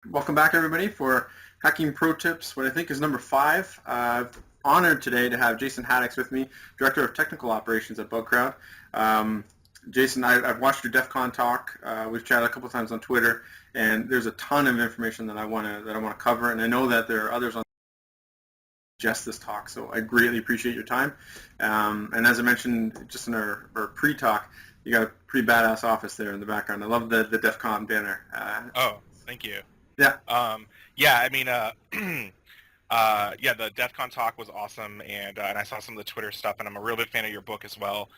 Welcome back, everybody, for Hacking Pro Tips, what I think is number 5. Honored today to have Jason Haddix with me, Director of Technical Operations at Bugcrowd. Jason, I've watched your DEF CON talk. We've chatted a couple times on Twitter, and there's a ton of information that I want to cover, and I know that there are others on just this talk, so I greatly appreciate your time. And as I mentioned just in our pre-talk, you got a pretty badass office there in the background. I love the DEF CON banner. Oh, thank you. Yeah. Yeah, I mean, yeah, the DEF CON talk was awesome, and I saw some of the Twitter stuff, and I'm a real big fan of your book as well.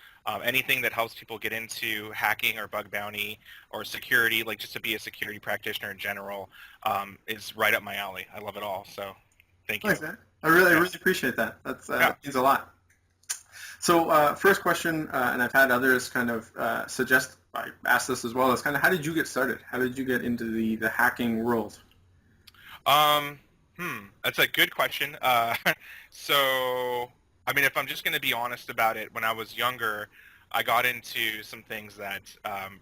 Anything that helps people get into hacking or bug bounty or security, like just to be a security practitioner in general, is right up my alley. I love it all, so thank you. Thanks, man. I Yeah, really appreciate that. yeah. That means a lot. So first question, and I've had others kind of suggest I asked this as well, is kind of how did you get started? How did you get into the hacking world? Um, that's a good question. So, I mean, if I'm just going to be honest about it, when I was younger, I got into some things that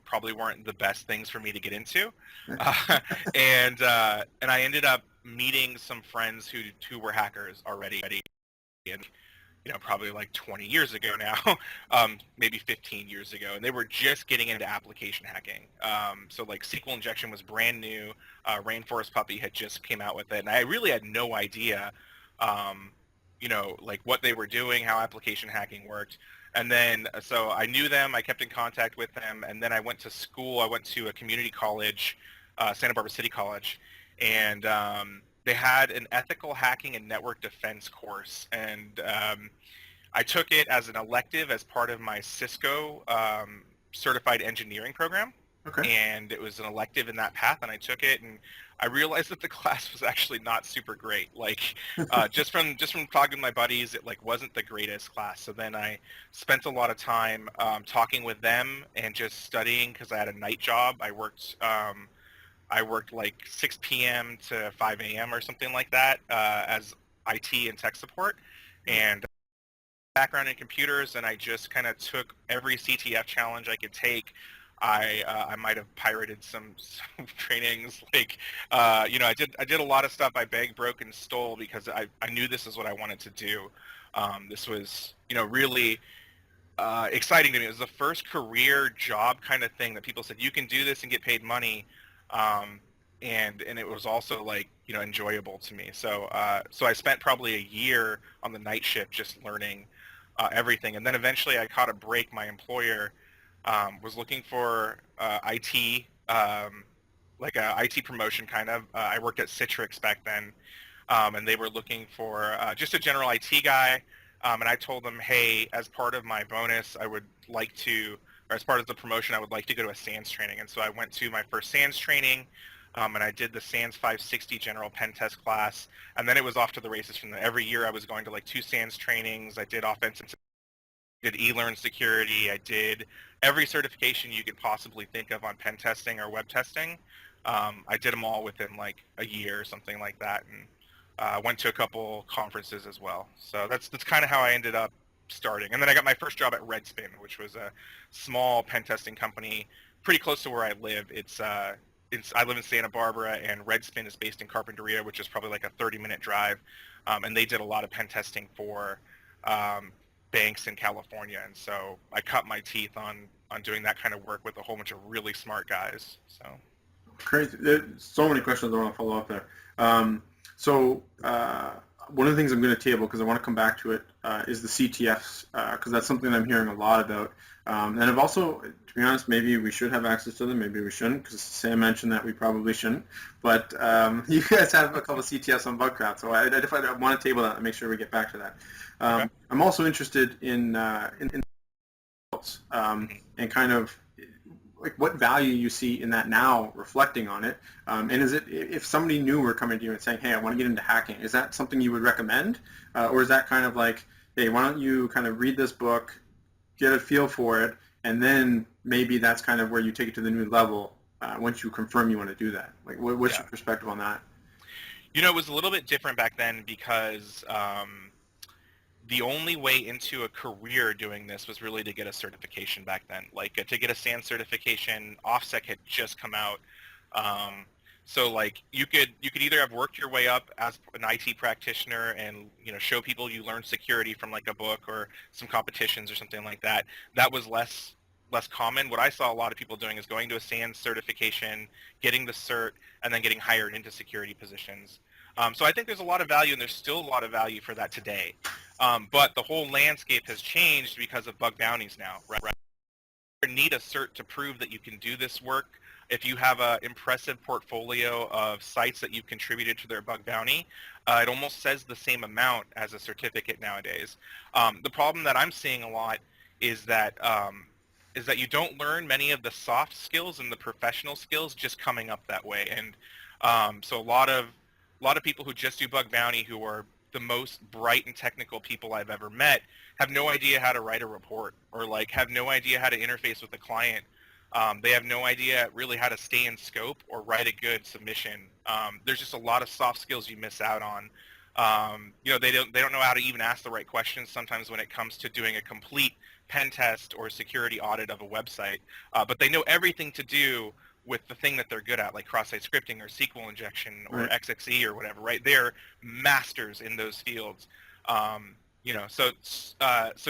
probably weren't the best things for me to get into, uh, and I ended up meeting some friends who were hackers already, and probably like 20 years ago now, maybe 15 years ago, and they were just getting into application hacking. So like SQL injection was brand new. Rainforest Puppy had just came out with it, and I really had no idea, like what they were doing, how application hacking worked. And then, so I knew them, I kept in contact with them, and then I went to school. I went to a community college, Santa Barbara City College, and they had an ethical hacking and network defense course, and I took it as an elective as part of my Cisco certified engineering program, Okay. and it was an elective in that path, and I took it, and I realized that the class was actually not super great. Like, just from talking to my buddies, it like wasn't the greatest class. So then I spent a lot of time talking with them and just studying because I had a night job. I worked like 6 p.m. to 5 a.m. or something like that as IT and tech support, and background in computers, and I just kind of took every CTF challenge I could take. I might have pirated some trainings, like I did a lot of stuff I begged, broke, and stole because I knew this is what I wanted to do. This was really exciting to me. It was the first career job kind of thing that people said you can do this and get paid money, um, and it was also like enjoyable to me. So I spent probably a year on the night shift just learning everything, and then eventually I caught a break. My employer was looking for IT, like a IT promotion kind of. I worked at Citrix back then, and they were looking for just a general IT guy. And I told them, hey, as part of my bonus, I would like to, or as part of the promotion, I would like to go to a SANS training. And so I went to my first SANS training, and I did the SANS 560 general pen test class. And then it was off to the races from there. Every year I was going to like 2 SANS trainings. I did offensive, did e-learn security. I did every certification you could possibly think of on pen testing or web testing. I did them all within like a year or something like that, and went to a couple conferences as well. So that's kind of how I ended up starting. And then I got my first job at Redspin, which was a small pen testing company pretty close to where I live. I live in Santa Barbara, and Redspin is based in Carpinteria, which is probably like a 30-minute drive. And they did a lot of pen testing for um, banks in California, and so I cut my teeth on doing that kind of work with a whole bunch of really smart guys. So Crazy. There's so many questions I want to follow up there. So one of the things I'm going to table, because I want to come back to it, is the CTFs, because that's something I'm hearing a lot about. And I've also, to be honest, maybe we should have access to them, maybe we shouldn't, because Sam mentioned that we probably shouldn't. But you guys have a couple of CTFs on Bugcrowd, so I want to table that and make sure we get back to that. okay. I'm also interested in and kind of like what value you see in that now, reflecting on it. And is it, if somebody new were coming to you and saying, hey, I want to get into hacking, is that something you would recommend? Or is that kind of like, hey, why don't you kind of read this book, get a feel for it, and then maybe that's kind of where you take it to the new level once you confirm you want to do that? Like, what's Yeah. your perspective on that? It was a little bit different back then because the only way into a career doing this was really to get a certification back then. Like to get a SANS certification, OffSec had just come out. Um, So like you could either have worked your way up as an IT practitioner and show people you learned security from like a book or some competitions or something like that. That was less common. What I saw a lot of people doing is going to a SANS certification, getting the cert, and then getting hired into security positions. So I think there's a lot of value, and there's still a lot of value for that today. But the whole landscape has changed because of bug bounties now, right? You need a cert to prove that you can do this work. If you have an impressive portfolio of sites that you've contributed to their bug bounty, it almost says the same amount as a certificate nowadays. The problem that I'm seeing a lot is that you don't learn many of the soft skills and the professional skills just coming up that way. And so a lot of people who just do bug bounty, who are the most bright and technical people I've ever met, have no idea how to write a report, or like have no idea how to interface with the client. They have no idea really how to stay in scope or write a good submission. There's just a lot of soft skills you miss out on. They don't know how to even ask the right questions sometimes when it comes to doing a complete pen test or security audit of a website. But they know everything to do with the thing that they're good at, like cross-site scripting or SQL injection or Right. XXE or whatever, right? They're masters in those fields. So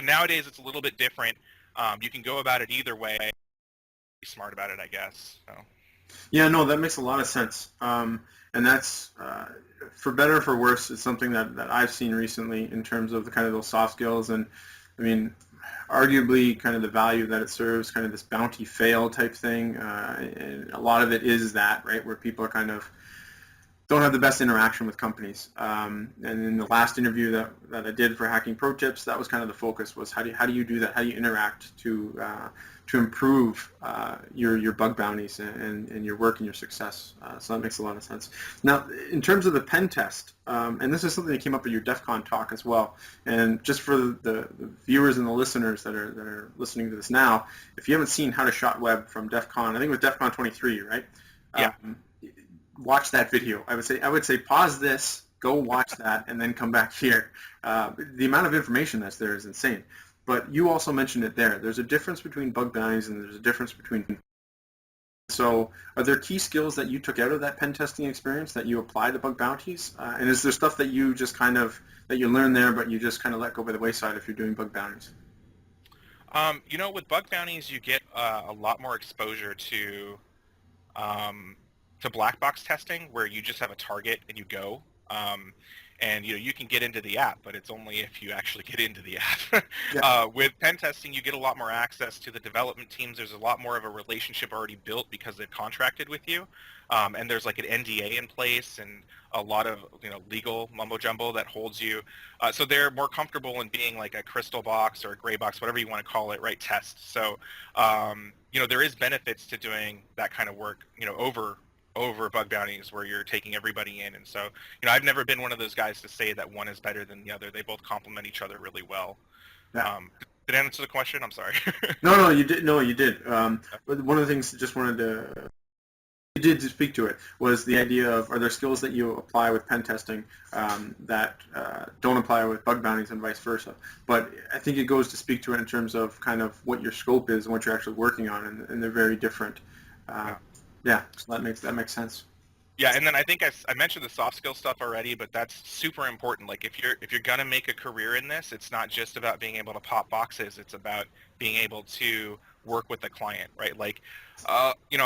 nowadays it's a little bit different. You can go about it either way. Be smart about it, I guess. So. Yeah, no, that makes a lot of sense. And that's, for better or for worse, it's something that I've seen recently in terms of the kind of those soft skills. And I mean, arguably kind of the value that it serves, kind of this bounty fail type thing. And a lot of it is that, right, where people are kind of don't have the best interaction with companies. And in the last interview that I did for Hacking Pro Tips, that was kind of the focus, was how do you do that? How do you interact to improve your bug bounties and your work and your success? So that makes a lot of sense. Now, in terms of the pen test, and this is something that came up at your DEF CON talk as well, and just for the viewers and the listeners that are listening to this now, if you haven't seen How to Shot Web from DEF CON, I think it was DEF CON 23, right? Yeah. Watch that video. I would say pause this, go watch that, and then come back here. The amount of information that's there is insane. But you also mentioned it there. There's a difference between bug bounties and there's a difference between... So are there key skills that you took out of that pen testing experience that you apply to bug bounties? And is there stuff that you just that you learn there but you just kind of let go by the wayside if you're doing bug bounties? With bug bounties, you get a lot more exposure to black box testing, where you just have a target and you go. And you can get into the app, but it's only if you actually get into the app. Yeah. With pen testing, you get a lot more access to the development teams. There's a lot more of a relationship already built because they've contracted with you, and there's like an NDA in place and a lot of legal mumbo jumbo that holds you. So they're more comfortable in being like a crystal box or a gray box, whatever you want to call it, right? Test. So there is benefits to doing that kind of work, over bug bounties where you're taking everybody in. And so, I've never been one of those guys to say that one is better than the other. They both complement each other really well. Yeah. Did I answer the question? I'm sorry. No, you did. No, you did. But one of the things you did to speak to it was the idea of, are there skills that you apply with pen testing that don't apply with bug bounties and vice versa? But I think it goes to speak to it in terms of kind of what your scope is and what you're actually working on, and they're very different. Yeah, so that makes sense. Yeah, and then I think I mentioned the soft skill stuff already, but that's super important. Like if you're gonna make a career in this, it's not just about being able to pop boxes. It's about being able to work with the client, right? Like, when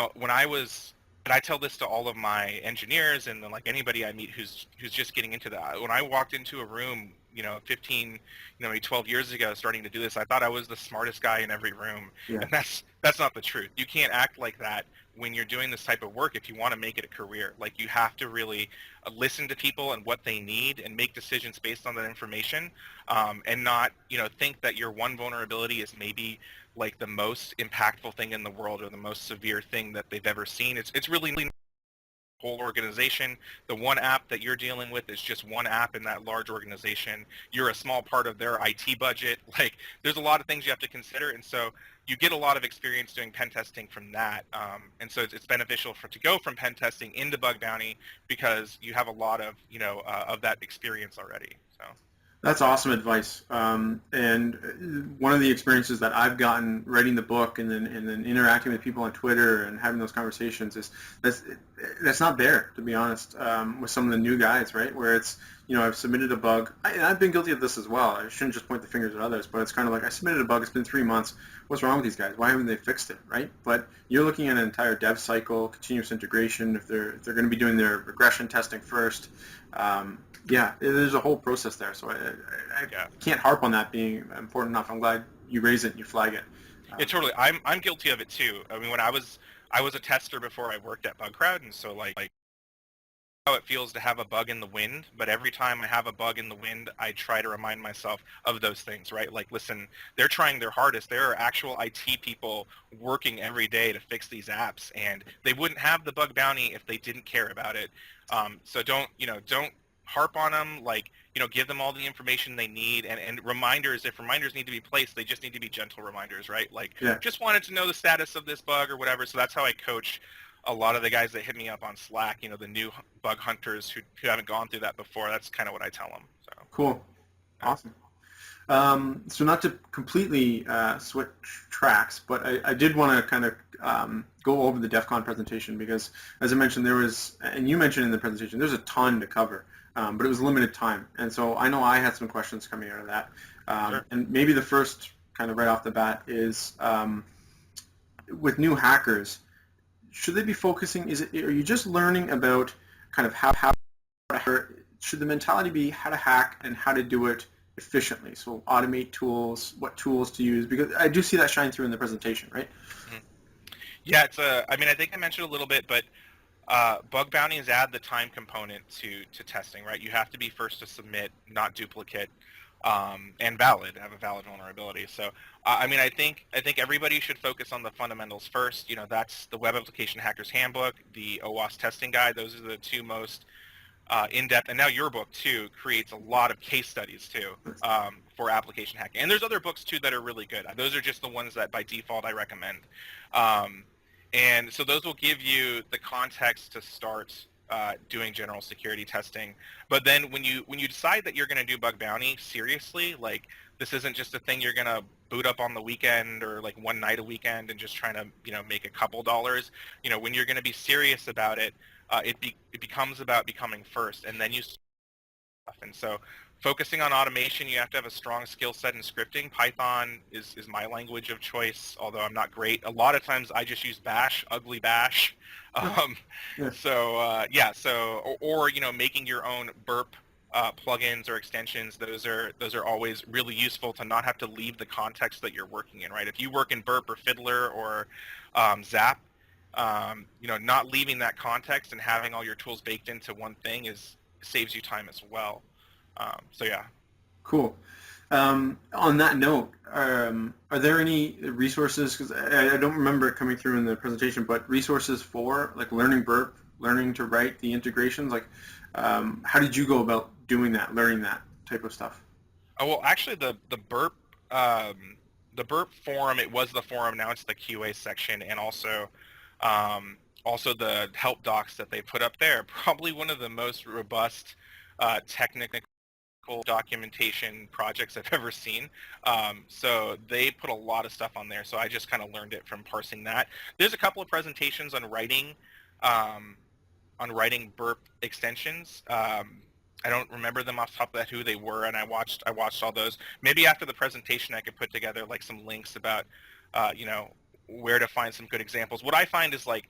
and I tell this to all of my engineers and then like anybody I meet who's just getting into that. When I walked into a room, 15, maybe 12 years ago, starting to do this, I thought I was the smartest guy in every room, Yeah. and that's not the truth. You can't act like that when you're doing this type of work if you want to make it a career. Like you have to really listen to people and what they need and make decisions based on that information, and not think that your one vulnerability is maybe like the most impactful thing in the world or the most severe thing that they've ever seen. It's really whole organization. The one app that you're dealing with is just one app in that large organization. You're a small part of their IT budget. Like there's a lot of things you have to consider, and so you get a lot of experience doing pen testing from that. And so it's beneficial to go from pen testing into bug bounty because you have a lot of of that experience already. So. That's awesome advice. And one of the experiences that I've gotten writing the book and then interacting with people on Twitter and having those conversations is that's not there, to be honest, with some of the new guys, right? Where it's, I've submitted a bug. And I've been guilty of this as well. I shouldn't just point the fingers at others, but it's kind of like, I submitted a bug. It's been 3 months. What's wrong with these guys? Why haven't they fixed it, right? But you're looking at an entire dev cycle, continuous integration. If they're going to be doing their regression testing first, there's a whole process there. So I can't harp on that being important enough. I'm glad you raise it and you flag it. Yeah, totally. I'm guilty of it too. I mean, when I was a tester before I worked at Bugcrowd, and so like how it feels to have a bug in the wind, but every time I have a bug in the wind, I try to remind myself of those things, right? Like, listen, they're trying their hardest. There are actual IT people working every day to fix these apps, and they wouldn't have the bug bounty if they didn't care about it. So don't harp on them, like, give them all the information they need, and reminders, if reminders need to be placed, they just need to be gentle reminders, right? Like, just wanted to know the status of this bug or whatever. So that's how I coach a lot of the guys that hit me up on Slack, the new bug hunters who haven't gone through that before. That's kind of what I tell them. So cool. Awesome. So not to completely switch tracks, but I did want to kind of go over the DEF CON presentation because, as I mentioned, there was, and you mentioned in the presentation, there's a ton to cover, but it was limited time. And so I know I had some questions coming out of that. Sure. And maybe the first, kind of right off the bat, is with new hackers, should they be focusing, are you just learning about kind of how should the mentality be how to hack and how to do it efficiently? So automate tools, what tools to use, because I do see that shine through in the presentation, right? Mm-hmm. Yeah, I think I mentioned a little bit, but bug bounties add the time component to testing, right? You have to be first to submit, not duplicate, and have a valid vulnerability. So, I think everybody should focus on the fundamentals first. That's the Web Application Hackers Handbook, the OWASP Testing Guide. Those are the two most in-depth, and now your book too creates a lot of case studies too for application hacking. And there's other books too that are really good. Those are just the ones that by default I recommend. And so those will give you the context to start doing general security testing. But then when you decide that you're going to do bug bounty seriously, like this isn't just a thing you're going to boot up on the weekend or like one night a weekend and just trying to make a couple dollars. When you're going to be serious about it, it becomes about becoming first, and then you stuff. And so focusing on automation, you have to have a strong skill set in scripting. Python is my language of choice, although I'm not great. A lot of times I just use bash, ugly bash. So making your own burp plugins or extensions, those are always really useful to not have to leave the context that you're working in, right? If you work in Burp or Fiddler or Zap, not leaving that context and having all your tools baked into one thing saves you time as well. Cool. On that note, are there any resources, because I don't remember it coming through in the presentation, but resources for like learning Burp, learning to write the integrations, like how did you go about doing that, learning that type of stuff? Oh, well, actually the Burp forum, it was the forum, now it's the QA section, and also the help docs that they put up there, probably one of the most robust technical documentation projects I've ever seen. So they put a lot of stuff on there, so I just kind of learned it from parsing that. There's a couple of presentations on writing Burp extensions. I don't remember them off the top of that who they were, and I watched all those. Maybe after the presentation I could put together like some links about where to find some good examples. What I find is like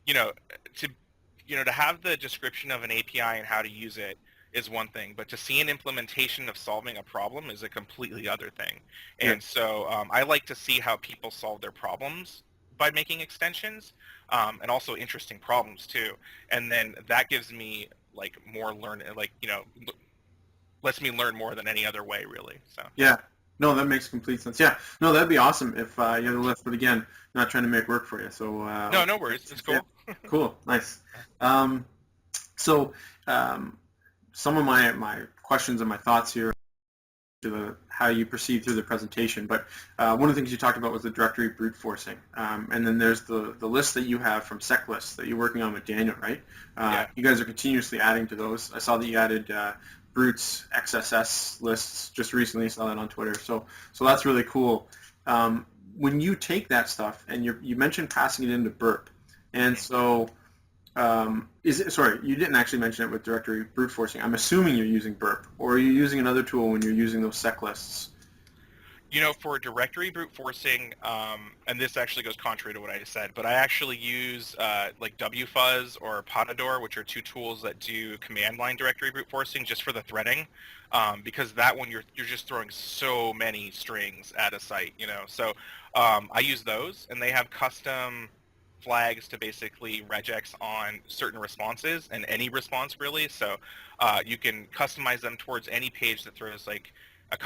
to have the description of an API and how to use it is one thing, but to see an implementation of solving a problem is a completely other thing. And so I like to see how people solve their problems by making extensions, and also interesting problems too. And then that gives me like more lets me learn more than any other way, really. So yeah, no, that makes complete sense. Yeah, no, that'd be awesome if you had a list, but again, not trying to make work for you. So no worries, it's cool. Yeah. Cool, nice. Some of my questions and my thoughts here to how you proceed through the presentation, but one of the things you talked about was the directory brute forcing, and then there's the list that you have from SecLists that you're working on with Daniel, right? You guys are continuously adding to those. I saw that you added Brute's XSS lists just recently. Saw that on Twitter, so that's really cool. When you take that stuff and you mentioned passing it into Burp, and so sorry, you didn't actually mention it with directory brute forcing. I'm assuming you're using Burp, or are you using another tool when you're using those SecLists? For directory brute forcing, and this actually goes contrary to what I said, but I actually use like wfuzz or Potador, which are two tools that do command line directory brute forcing just for the threading, because that one you're just throwing so many strings at a site, So I use those, and they have custom flags to basically regex on certain responses and any response really. So you can customize them towards any page that throws like a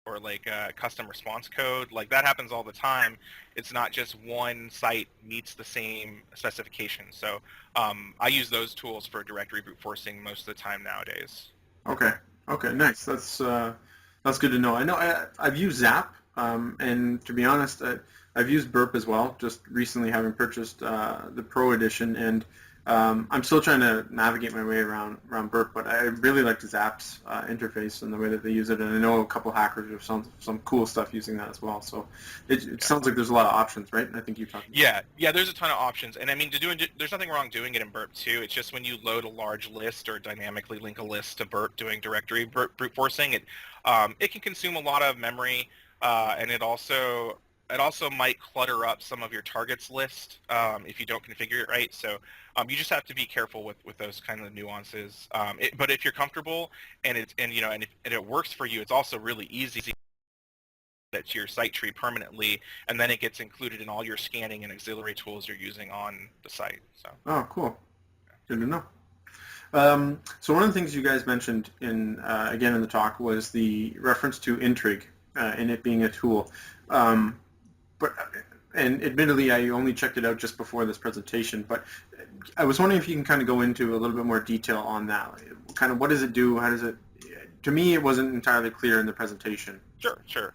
or like a custom response code. Like that happens all the time. It's not just one site meets the same specification. So I use those tools for directory brute forcing most of the time nowadays. Okay. Okay. Nice. That's good to know. I know I've used Zap, and to be honest, I've used Burp as well. Just recently, having purchased the Pro Edition, and I'm still trying to navigate my way around Burp. But I really like the Zap's interface and the way that they use it. And I know a couple hackers have some cool stuff using that as well. So it sounds like there's a lot of options, right? I think you talked. Yeah, there's a ton of options, and I mean, there's nothing wrong doing it in Burp too. It's just when you load a large list or dynamically link a list to Burp doing directory brute forcing, it can consume a lot of memory, and it also might clutter up some of your targets list if you don't configure it right. So you just have to be careful with those kind of nuances. But if you're comfortable and if it works for you, it's also really easy that to your site tree permanently, and then it gets included in all your scanning and auxiliary tools you're using on the site. So. Oh, cool. Good to know. So one of the things you guys mentioned again in the talk was the reference to Intrigue and it being a tool. And admittedly, I only checked it out just before this presentation, but I was wondering if you can kind of go into a little bit more detail on that. Kind of what does it do? How does it? To me, it wasn't entirely clear in the presentation. Sure.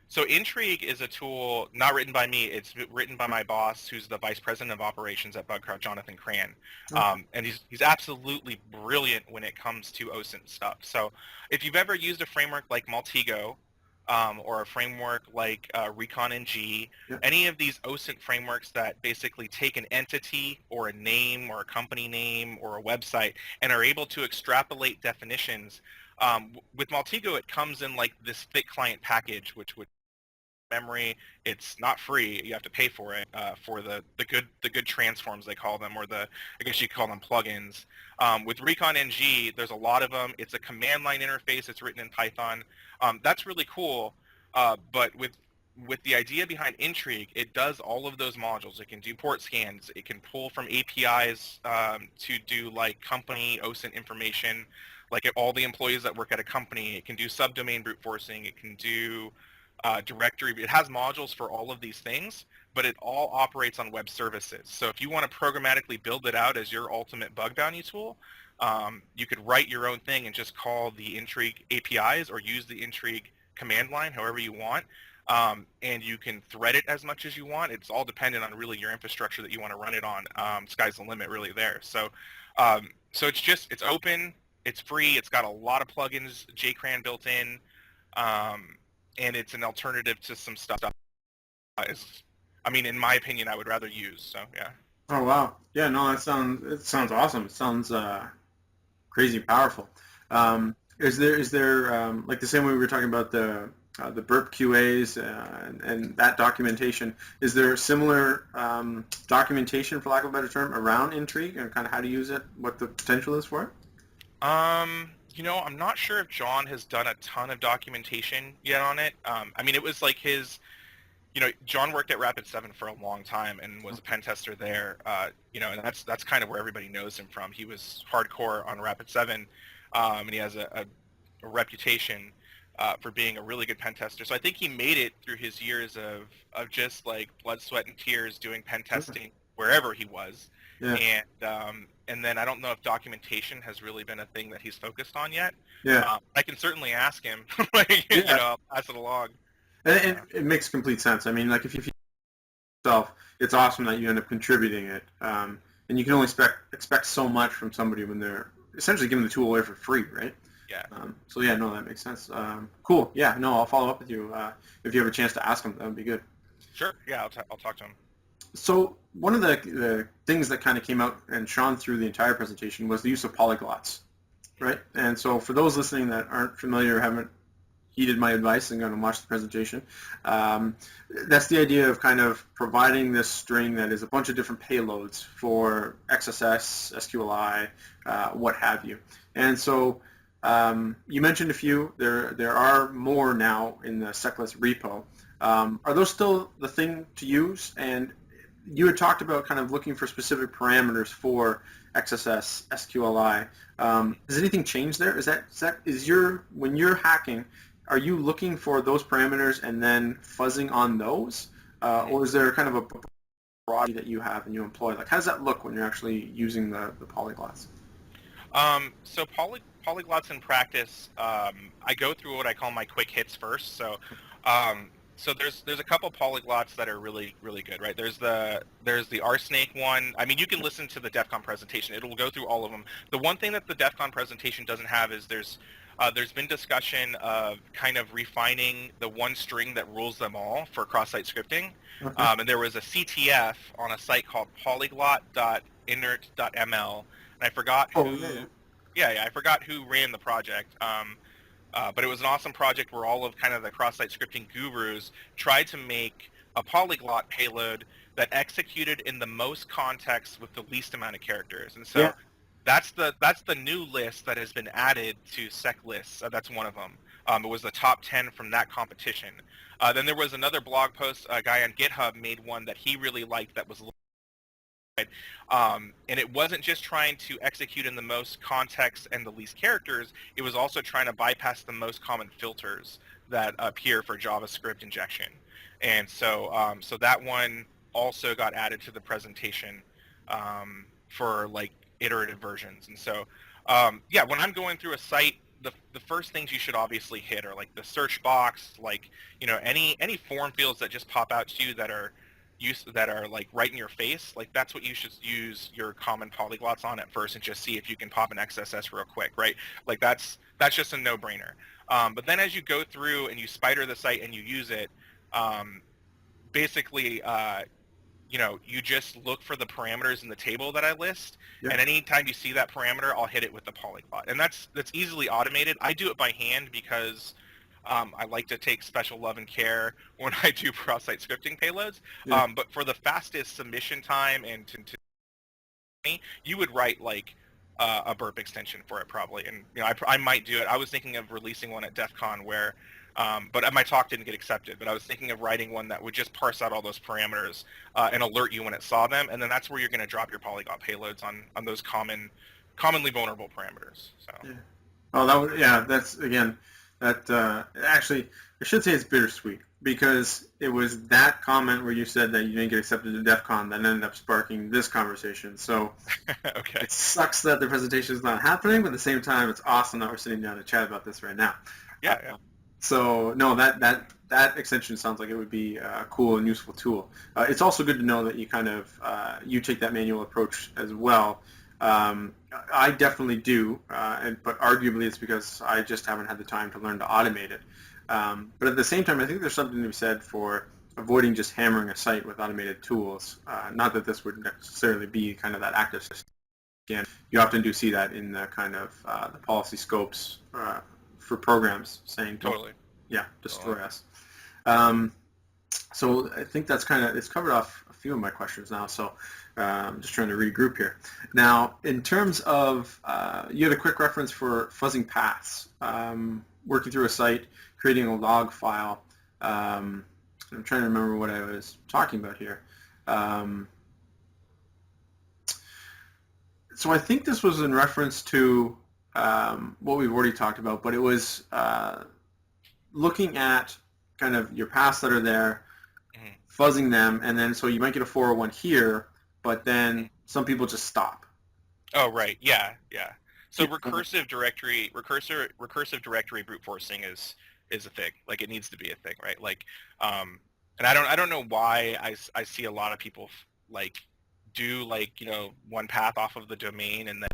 So Intrigue is a tool not written by me. It's written by my boss, who's the vice president of operations at Bugcrowd, Jonathan Cran. And he's absolutely brilliant when it comes to OSINT stuff. So if you've ever used a framework like Maltego, or a framework like ReconNG, any of these OSINT frameworks that basically take an entity or a name or a company name or a website and are able to extrapolate definitions. With Maltego, it comes in like this thick client package, which would memory. It's not free. You have to pay for it for the good transforms, they call them, or I guess you call them plugins. With ReconNG, there's a lot of them. It's a command line interface. It's written in Python. That's really cool. But with the idea behind Intrigue, it does all of those modules. It can do port scans. It can pull from APIs to do like company OSINT information, like all the employees that work at a company. It can do subdomain brute forcing. It can do directory. It has modules for all of these things, but it all operates on web services. So if you want to programmatically build it out as your ultimate bug bounty tool, you could write your own thing and just call the Intrigue APIs or use the Intrigue command line however you want. And you can thread it as much as you want. It's all dependent on really your infrastructure that you want to run it on. Sky's the limit really there. So it's open, it's free, it's got a lot of plugins, JCran built in, and it's an alternative to some stuff. In my opinion, I would rather use. So yeah. Oh wow, yeah, no, it sounds awesome. It sounds crazy powerful. Is there like the same way we were talking about the Burp QAs and that documentation? Is there similar documentation, for lack of a better term, around Intrigue and kind of how to use it, what the potential is for it? I'm not sure if John has done a ton of documentation yet on it. It was like John worked at Rapid7 for a long time and was a pen tester there, and that's kind of where everybody knows him from. He was hardcore on Rapid7, and he has a reputation for being a really good pen tester. So I think he made it through his years of just like blood, sweat, and tears doing pen testing wherever he was. Yeah. And then I don't know if documentation has really been a thing that he's focused on yet. Yeah. I can certainly ask him. I'll pass it along. And it makes complete sense. Like if you yourself, it's awesome that you end up contributing it. And you can only expect so much from somebody when they're essentially giving the tool away for free, right? Yeah. So yeah, no, that makes sense. Cool. Yeah, no, I'll follow up with you if you have a chance to ask him. That would be good. Sure. Yeah, I'll talk to him. So one of the things that kind of came out and shone through the entire presentation was the use of polyglots, right? And so for those listening that aren't familiar or haven't heeded my advice and going to watch the presentation, that's the idea of kind of providing this string that is a bunch of different payloads for XSS, SQLI, what have you. And so you mentioned a few. There are more now in the SecLists repo. Are those still the thing to use? And you had talked about kind of looking for specific parameters for XSS, SQLI. Has anything changed there? When you're hacking, are you looking for those parameters and then fuzzing on those, or is there kind of a broad that you have and you employ? Like, how does that look when you're actually using the polyglots? So polyglots in practice, I go through what I call my quick hits first. So there's a couple polyglots that are really good, right? There's the RSnake one. I mean, you can listen to the DEF CON presentation. It'll go through all of them. The one thing that the DEF CON presentation doesn't have is there's been discussion of kind of refining the one string that rules them all for cross-site scripting. Okay. And there was a CTF on a site called polyglot.inert.ml, and I forgot who. I forgot who ran the project. But it was an awesome project where all of kind of the cross-site scripting gurus tried to make a polyglot payload that executed in the most context with the least amount of characters. And so that's the new list that has been added to SecLists. That's one of them. It was the top 10 from that competition. Then there was another blog post. A guy on GitHub made one that he really liked that was and it wasn't just trying to execute in the most context and the least characters, it was also trying to bypass the most common filters that appear for JavaScript injection. And so so that one also got added to the presentation for like iterative versions. And so when I'm going through a site, the first things you should obviously hit are like the search box, like, you know, any form fields that just pop out to you that are like right in your face, like that's what you should use your common polyglots on at first and just see if you can pop an XSS real quick, right? Like that's just a no-brainer. But then as you go through and you spider the site and you use it, basically, you know, you just look for the parameters in the table that I list, and anytime you see that parameter, I'll hit it with the polyglot. And that's easily automated. I do it by hand because I like to take special love and care when I do cross-site scripting payloads. But for the fastest submission time and you would write like a burp extension for it probably. And you know, I might do it. I was thinking of releasing one at DEF CON where, but my talk didn't get accepted. But I was thinking of writing one that would just parse out all those parameters and alert you when it saw them. And then that's where you're going to drop your polyglot payloads on those commonly vulnerable parameters. So. Yeah. Oh, that's again. That actually, I should say it's bittersweet because it was that comment where you said that you didn't get accepted to DEF CON that ended up sparking this conversation. So okay. It sucks that the presentation is not happening, but at the same time, it's awesome that we're sitting down to chat about this right now. Yeah. So no, that extension sounds like it would be a cool and useful tool. It's also good to know that you kind of you take that manual approach as well. I definitely do, but arguably it's because I just haven't had the time to learn to automate it. But at the same time, I think there's something to be said for avoiding just hammering a site with automated tools. Not that this would necessarily be kind of that active system. Again, you often do see that in the kind of the policy scopes for programs saying, destroy us. So I think that's it's covered off a few of my questions now. So I'm just trying to regroup here. Now, in terms of, you had a quick reference for fuzzing paths, working through a site, creating a log file. I'm trying to remember what I was talking about here. So I think this was in reference to what we've already talked about, but it was looking at kind of your paths that are there, fuzzing them, and then so you might get a 401 here, but then some people just stop. Oh, right. Yeah. So recursive directory brute forcing is a thing. Like it needs to be a thing, right? Like, and I don't know why I see a lot of people like do like, you know, one path off of the domain and then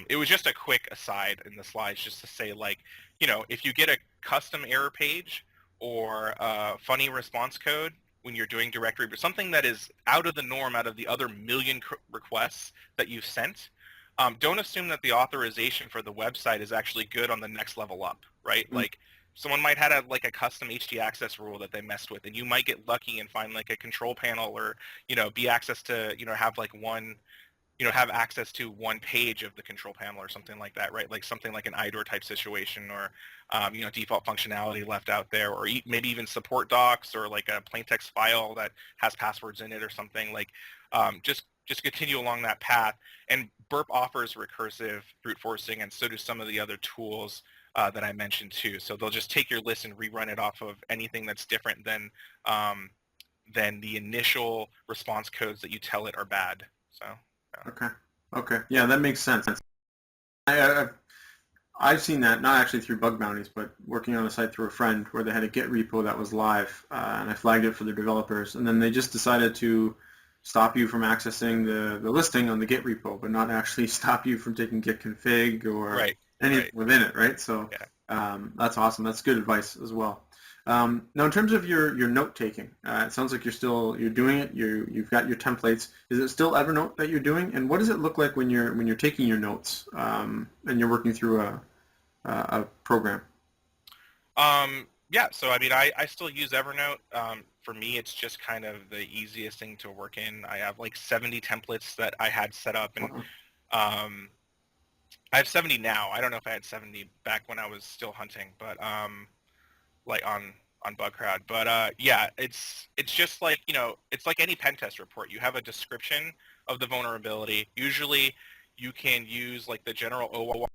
it was just a quick aside in the slides just to say like, you know, if you get a custom error page or a funny response code when you're doing directory, but something that is out of the norm, out of the other million requests that you've sent, don't assume that the authorization for the website is actually good on the next level up, right? Mm. Like someone might have a custom HT access rule that they messed with, and you might get lucky and find like a control panel or, be access to, have like one, have access to one page of the control panel or something like that, right? Like something like an IDOR type situation or, default functionality left out there, or maybe even support docs or like a plain text file that has passwords in it or something. Like just continue along that path. And Burp offers recursive brute forcing, and so do some of the other tools that I mentioned too. So they'll just take your list and rerun it off of anything that's different than the initial response codes that you tell it are bad. So. Okay. Okay. Yeah, that makes sense. I've seen that, not actually through bug bounties, but working on a site through a friend where they had a Git repo that was live, and I flagged it for the developers, and then they just decided to stop you from accessing the listing on the Git repo, but not actually stop you from taking Git config or anything within it, right? So that's awesome. That's good advice as well. Now, in terms of your note taking, it sounds like you're doing it. You've got your templates. Is it still Evernote that you're doing? And what does it look like when you're taking your notes and you're working through a program? Yeah. So I mean, I still use Evernote. For me, it's just kind of the easiest thing to work in. I have like 70 templates that I had set up, and I have 70 now. I don't know if I had 70 back when I was still hunting, but like on Bugcrowd. But yeah, it's just like, it's like any pen test report. You have a description of the vulnerability. Usually you can use like the general OO,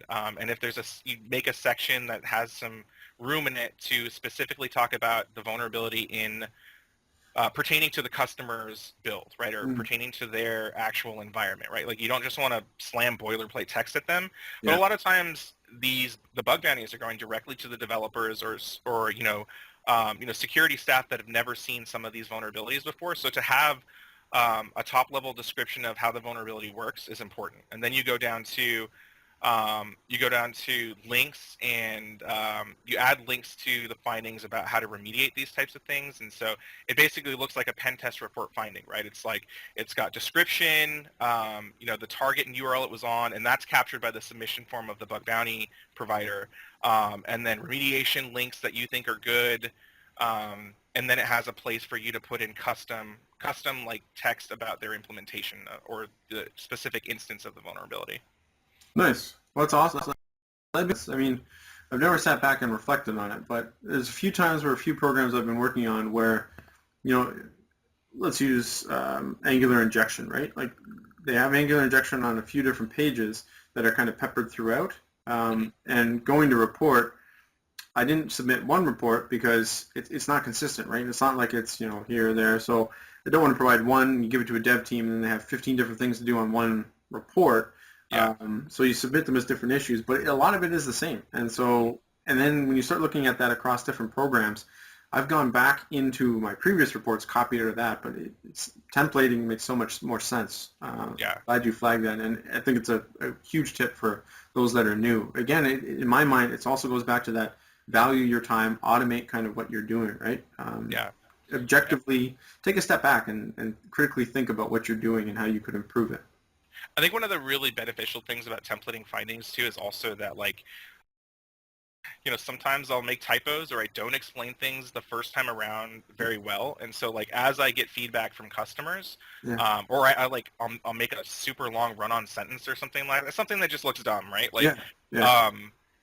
and if you make a section that has some room in it to specifically talk about the vulnerability in pertaining to the customer's build, right, or pertaining to their actual environment, right? Like you don't just want to slam boilerplate text at them, but a lot of times the bug bounties are going directly to the developers or security staff that have never seen some of these vulnerabilities before. So to have a top level description of how the vulnerability works is important, and then you go down to links, and you add links to the findings about how to remediate these types of things. And so it basically looks like a pen test report finding, right? It's like it's got description, the target and URL it was on, and that's captured by the submission form of the bug bounty provider, and then remediation links that you think are good, and then it has a place for you to put in custom like text about their implementation or the specific instance of the vulnerability. Nice. Well, that's awesome. I mean, I've never sat back and reflected on it, but there's a few times where a few programs I've been working on where, let's use Angular injection, right? Like they have Angular injection on a few different pages that are kind of peppered throughout. And going to report, I didn't submit one report because it's not consistent, right? It's not like it's, here or there. So I don't want to provide one, you give it to a dev team, and then they have 15 different things to do on one report. Yeah. So you submit them as different issues, but a lot of it is the same. And then when you start looking at that across different programs, I've gone back into my previous reports, copied out of that, but templating makes so much more sense. Glad you flagged that, and I think it's a huge tip for those that are new. Again, in my mind, it also goes back to that value your time, automate kind of what you're doing, right? Objectively, take a step back and critically think about what you're doing and how you could improve it. I think one of the really beneficial things about templating findings too is also that, like, sometimes I'll make typos or I don't explain things the first time around very well. And so like as I get feedback from customers, or I'll make a super long run-on sentence or something like that, something that just looks dumb, right? Like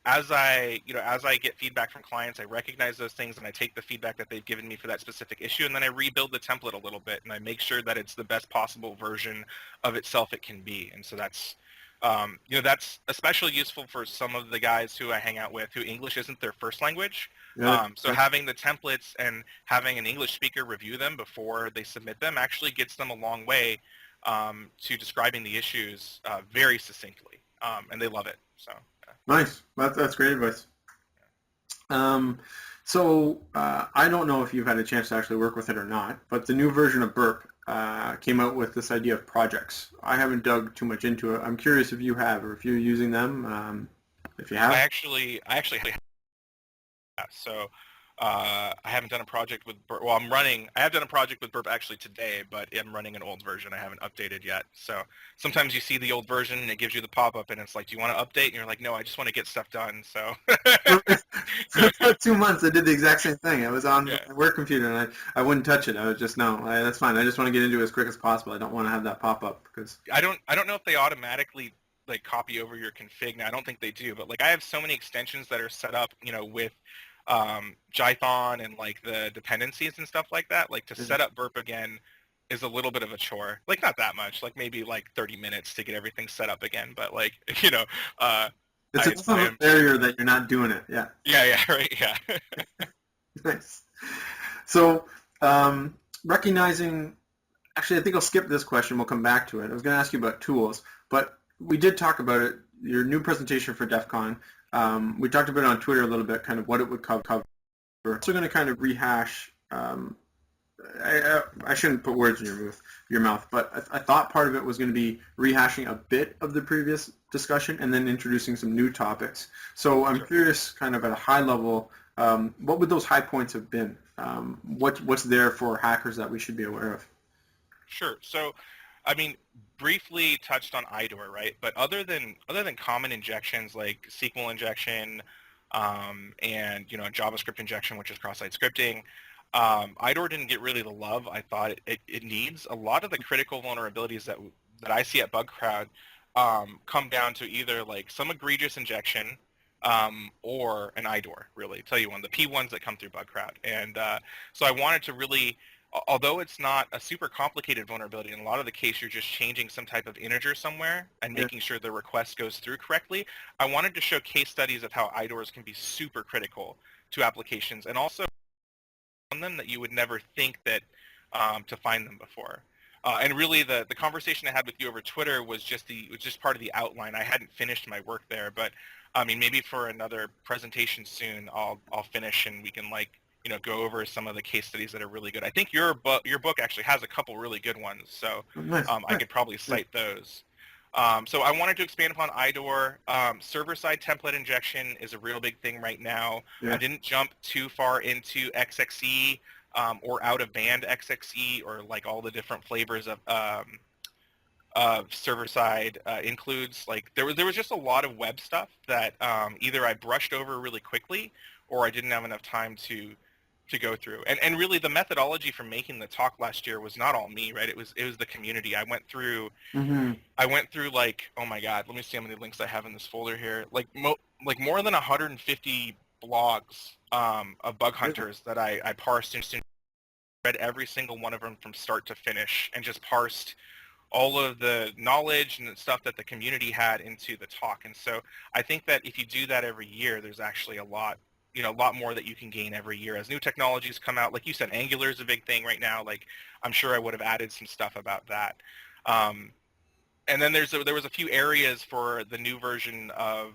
as I get feedback from clients, I recognize those things and I take the feedback that they've given me for that specific issue, and then I rebuild the template a little bit and I make sure that it's the best possible version of itself it can be. And so that's especially useful for some of the guys who I hang out with who English isn't their first language. So having the templates and having an English speaker review them before they submit them actually gets them a long way to describing the issues very succinctly, and they love it. So. Nice. That's great advice. So I don't know if you've had a chance to actually work with it or not, but the new version of Burp came out with this idea of projects. I haven't dug too much into it. I'm curious if you have, or if you're using them. If you have, I actually have. So I haven't done a project with Burp. Well, I have done a project with Burp actually today, but I'm running an old version I haven't updated yet. So sometimes you see the old version and it gives you the pop-up and it's like, do you want to update? And you're like, no, I just want to get stuff done. So For about 2 months, I did the exact same thing. I was on yeah. my work computer, and I wouldn't touch it. I was just, no, that's fine. I just want to get into it as quick as possible. I don't want to have that pop up because I don't know if they automatically like copy over your config now. I don't think they do, but like I have so many extensions that are set up, with Jython and like the dependencies and stuff like that. Like to set up Burp again is a little bit of a chore. Like not that much, like maybe like 30 minutes to get everything set up again. But like it's I enough of a barrier that you're not doing it. Yeah. Yeah, right, yeah. Nice. So recognizing, actually, I think I'll skip this question. We'll come back to it. I was going to ask you about tools, but we did talk about it. Your new presentation for DEF CON. We talked about it on Twitter a little bit, kind of what it would cover. We're also going to kind of rehash. I shouldn't put words in your mouth, but I thought part of it was going to be rehashing a bit of the previous discussion and then introducing some new topics. So I'm curious, kind of at a high level, what would those high points have been? What's there for hackers that we should be aware of? Sure. So, I mean, briefly touched on IDOR, right? But other than common injections like SQL injection and JavaScript injection, which is cross-site scripting, IDOR didn't get really the love I thought it needs. A lot of the critical vulnerabilities that I see at Bugcrowd come down to either like some egregious injection or an IDOR, really. Tell you one, the P1s that come through Bugcrowd. And so I wanted to really, although it's not a super complicated vulnerability, in a lot of the case you're just changing some type of integer somewhere and making sure the request goes through correctly, I wanted to show case studies of how IDORs can be super critical to applications and also on them that you would never think that to find them before. And really, the conversation I had with you over Twitter was just part of the outline. I hadn't finished my work there, but I mean, maybe for another presentation soon, I'll finish and we can go over some of the case studies that are really good. I think your book actually has a couple really good ones, so I could probably cite those. So I wanted to expand upon IDOR. Server-side template injection is a real big thing right now. Yeah. I didn't jump too far into XXE or out-of-band XXE or like all the different flavors of server-side includes. Like there was just a lot of web stuff that either I brushed over really quickly or I didn't have enough time to go through. And really the methodology for making the talk last year was not all me, right? It was the community. I went through like, oh my God, let me see how many links I have in this folder here. Like more than 150 blogs of bug hunters that I parsed and read every single one of them from start to finish and just parsed all of the knowledge and the stuff that the community had into the talk. And so I think that if you do that every year, there's actually a lot more that you can gain every year as new technologies come out. Like you said, Angular is a big thing right now. Like I'm sure I would have added some stuff about that. And then there was a few areas for the new version of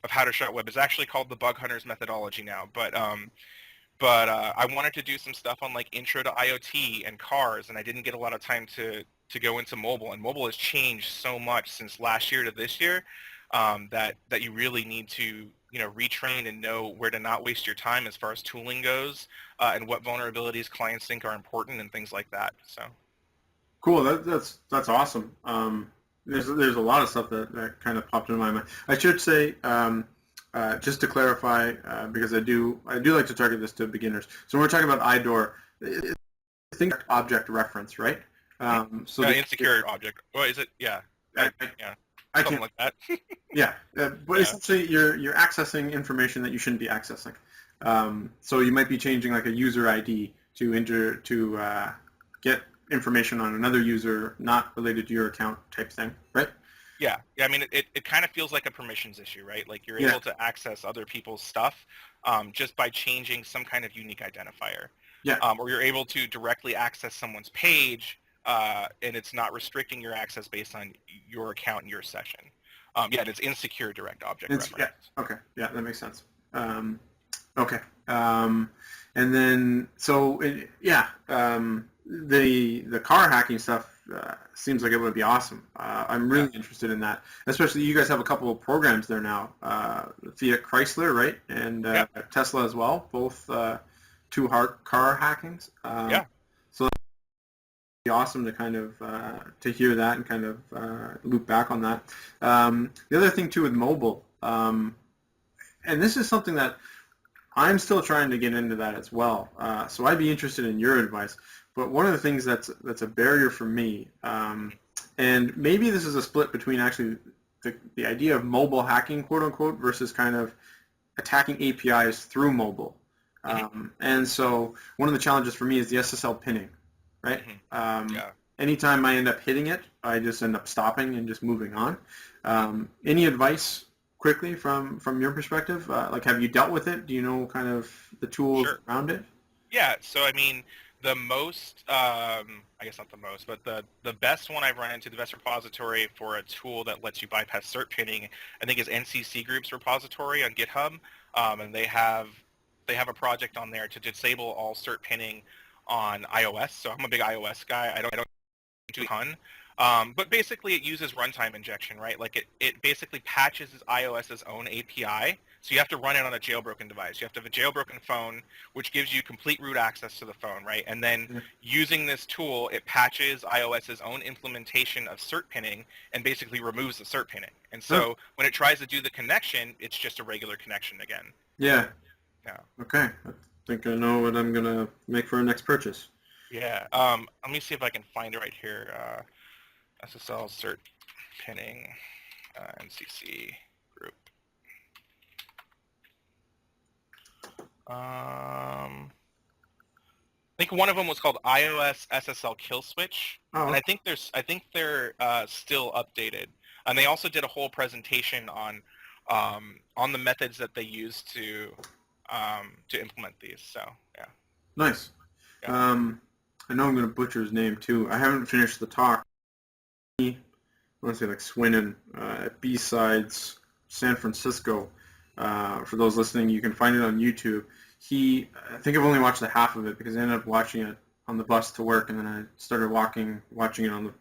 How to Shut Web. It's actually called the Bug Hunters methodology now. But I wanted to do some stuff on like intro to IoT and cars, and I didn't get a lot of time to go into mobile. And mobile has changed so much since last year to this year that you really need to retrain and know where to not waste your time as far as tooling goes and what vulnerabilities clients think are important and things like that. So cool. That's awesome. There's a lot of stuff that kind of popped into my mind. I should say, just to clarify, because I do like to target this to beginners. So when we're talking about IDOR, I think object reference, right? So insecure object. What is it? Yeah. I Something can't, like that. yeah, but essentially you're accessing information that you shouldn't be accessing. So you might be changing like a user ID to get information on another user not related to your account type thing, right? Yeah. I mean, it kind of feels like a permissions issue, right? Like you're able to access other people's stuff just by changing some kind of unique identifier. Yeah. Or you're able to directly access someone's page and it's not restricting your access based on your account and your session. And it's insecure direct object reference. Yeah. Okay. Yeah, that makes sense. Okay. And then, so, the car hacking stuff seems like it would be awesome. I'm really interested in that, especially you guys have a couple of programs there now, Fiat Chrysler, right, and Yeah. Tesla as well, both two hard car hackings. Yeah. So it'd be awesome to kind of to hear that and kind of loop back on that. The other thing too with mobile, and this is something that I'm still trying to get into that as well. So I'd be interested in your advice. But one of the things that's a barrier for me, and maybe this is a split between actually the idea of mobile hacking, quote unquote, versus kind of attacking APIs through mobile. And so one of the challenges for me is the SSL pinning, right? Yeah. Anytime I end up hitting it, I just end up stopping and just moving on. Any advice quickly from your perspective? Like, have you dealt with it? Do you know kind of the tools Sure. around it? Yeah, so I mean, the most, I guess not the most, but the best one I've run into, the best repository for a tool that lets you bypass cert pinning, I think is NCC Group's repository on GitHub, and they have a project on there to disable all cert pinning on iOS. So I'm a big iOS guy. I don't do a ton. But basically it uses runtime injection, right? Like it basically patches iOS's own API. So you have to run it on a jailbroken device. You have to have a jailbroken phone, which gives you complete root access to the phone, right? And then using this tool, it patches iOS's own implementation of cert pinning and basically removes the cert pinning. And so when it tries to do the connection, it's just a regular connection again. Yeah. Yeah. Okay. I think I know what I'm going to make for our next purchase. Yeah. Let me see if I can find it right here. SSL cert pinning, NCC group. I think one of them was called iOS SSL kill switch, and I think they're still updated. And they also did a whole presentation on the methods that they use to implement these. So yeah. Nice. Yeah. I know I'm going to butcher his name too. I haven't finished the talk. I want to say like Swinnon at B-Sides, San Francisco. For those listening, you can find it on YouTube. I think I've only watched the half of it because I ended up watching it on the bus to work, and then I started watching it on the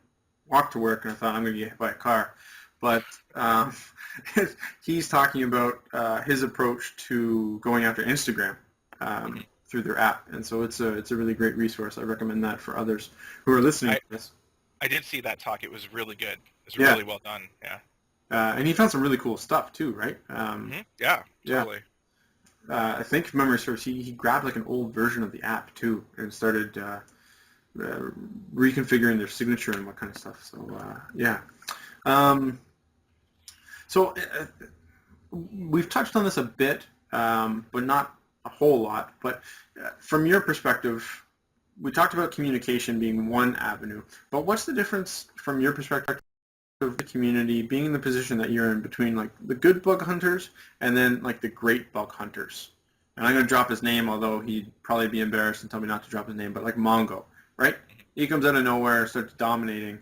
walk to work, and I thought I'm going to get hit by a car. But he's talking about his approach to going after Instagram through their app, and so it's a really great resource. I recommend that for others who are listening to this. I did see that talk. It was really good. It was really well done. Yeah. And he found some really cool stuff too, right? Yeah, totally. I think if memory serves, he grabbed like an old version of the app too and started reconfiguring their signature and what kind of stuff. So yeah. So we've touched on this a bit, but not a whole lot. But from your perspective, we talked about communication being one avenue. But what's the difference from your perspective of the community being in the position that you're in between like the good bug hunters and then like the great bug hunters? And I'm going to drop his name, although he'd probably be embarrassed and tell me not to drop his name, but like Mongo, right? He comes out of nowhere, starts dominating.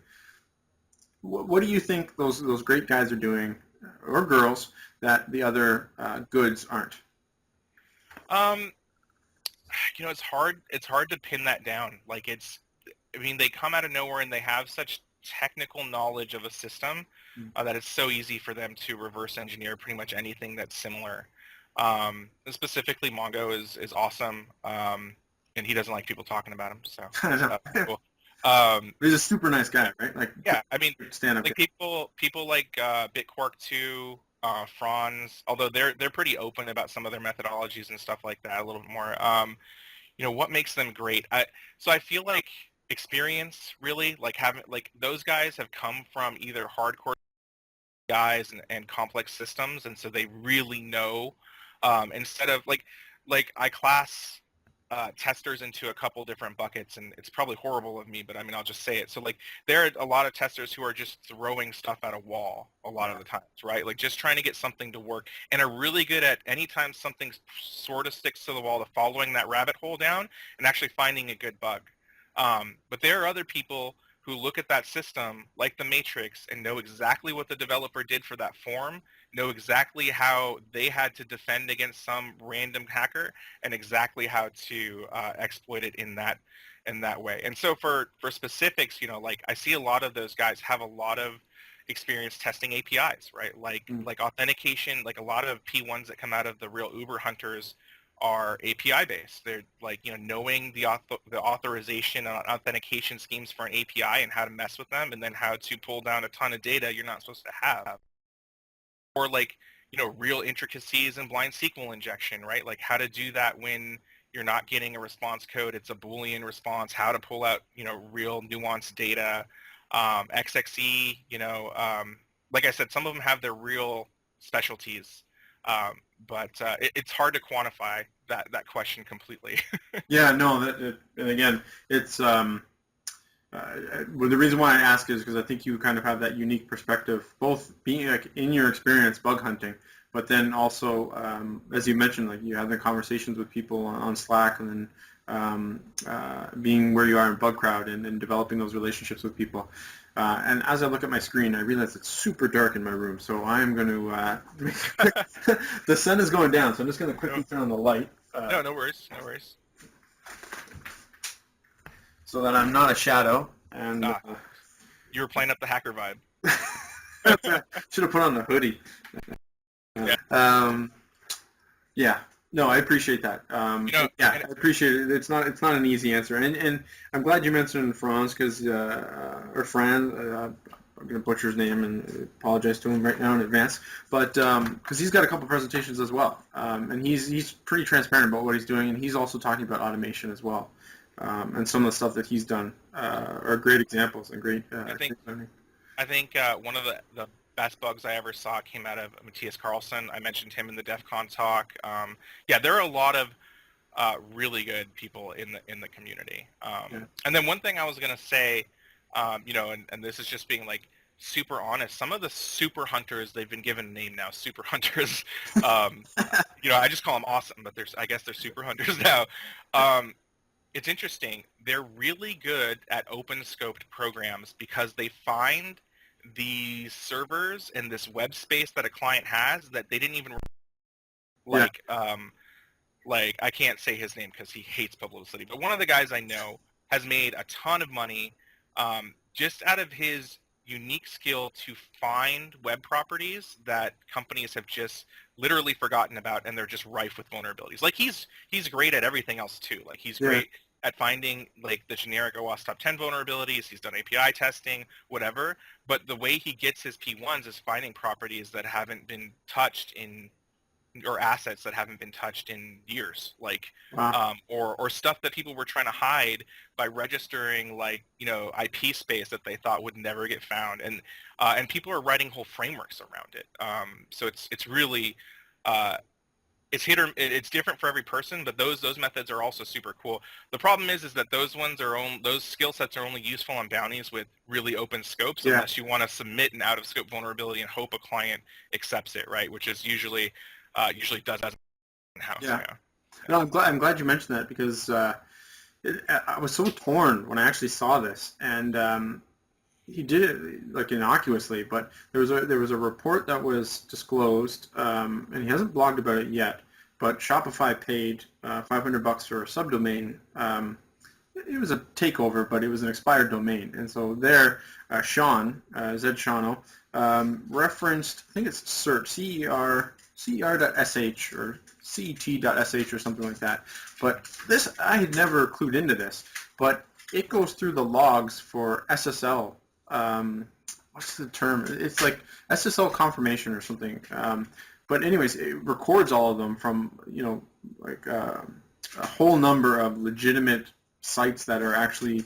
What do you think those great guys are doing, or girls, that the other goods aren't? It's hard to pin that down. Like they come out of nowhere and they have such technical knowledge of a system that it's so easy for them to reverse engineer pretty much anything that's similar. And specifically, Mongo is awesome, and he doesn't like people talking about him. So cool. He's a super nice guy, right? Like yeah, I mean, stand up. like people like Bitquark too, Franz, although they're pretty open about some of their methodologies and stuff like that a little bit more. What makes them great? So I feel like experience really, like having like those guys have come from either hardcore guys and complex systems, and so they really know instead of like I class testers into a couple different buckets, and it's probably horrible of me, but I mean, I'll just say it. So like there are a lot of testers who are just throwing stuff at a wall a lot of the times, right? Like just trying to get something to work, and are really good at anytime something sort of sticks to the wall, to following that rabbit hole down and actually finding a good bug. But there are other people who look at that system like the Matrix and know exactly what the developer did for that form, know exactly how they had to defend against some random hacker, and exactly how to exploit it in that in that way. And so for specifics, like I see a lot of those guys have a lot of experience testing APIs, right? Like authentication, like a lot of P1s that come out of the real Uber hunters are API based. They're like, knowing the authorization and authentication schemes for an API and how to mess with them, and then how to pull down a ton of data you're not supposed to have. Or like, real intricacies in blind SQL injection, right? Like how to do that when you're not getting a response code, it's a Boolean response, how to pull out, real nuanced data, XXE, like I said, some of them have their real specialties, but it's hard to quantify that question completely. Yeah, no, and again, it's well, the reason why I ask is because I think you kind of have that unique perspective, both being like in your experience bug hunting, but then also, as you mentioned, like you have the conversations with people on Slack, and then being where you are in Bugcrowd and developing those relationships with people. And as I look at my screen, I realize it's super dark in my room, so I am going to. The sun is going down, so I'm just going to quickly turn on the light. No worries, no worries. So that I'm not a shadow. And you were playing up the hacker vibe. Should have put on the hoodie. Yeah. No, I appreciate that. I appreciate it. It's not an easy answer, and I'm glad you mentioned Franz because or Fran. I'm going to butcher his name and apologize to him right now in advance, but because he's got a couple presentations as well, and he's pretty transparent about what he's doing, and he's also talking about automation as well. And some of the stuff that he's done are great examples and great. I think one of the best bugs I ever saw came out of Matthias Carlson. I mentioned him in the DEF CON talk. There are a lot of really good people in the community. And then one thing I was going to say, and this is just being like super honest, some of the super hunters, they've been given a name now, super hunters. I just call them awesome, but I guess they're super hunters now. It's interesting. They're really good at open scoped programs because they find the servers and this web space that a client has that they didn't even like I can't say his name because he hates publicity, but one of the guys I know has made a ton of money just out of his unique skill to find web properties that companies have just literally forgotten about, and they're just rife with vulnerabilities. Like he's great at everything else too. Like he's great at finding like the generic OWASP top 10 vulnerabilities. He's done API testing, whatever. But the way he gets his P1s is finding properties that haven't been touched or assets that haven't been touched in years, like or stuff that people were trying to hide by registering like IP space that they thought would never get found, and people are writing whole frameworks around it. So it's really it's different for every person, but those methods are also super cool. The problem is that those skill sets are only useful on bounties with really open scopes, unless you want to submit an out of scope vulnerability and hope a client accepts it, right? Which is usually does as in-house. No, I'm glad you mentioned that because I was so torn when I actually saw this, and he did it like innocuously, but there was a report that was disclosed, and he hasn't blogged about it yet. But Shopify paid $500 for a subdomain. It was a takeover, but it was an expired domain, and so there, Sean Zed Shano referenced, I think it's cer.sh or cet.sh or something like that. But this, I had never clued into this, but it goes through the logs for SSL. What's the term? It's like SSL confirmation or something. But anyways, it records all of them from, like a whole number of legitimate sites that are actually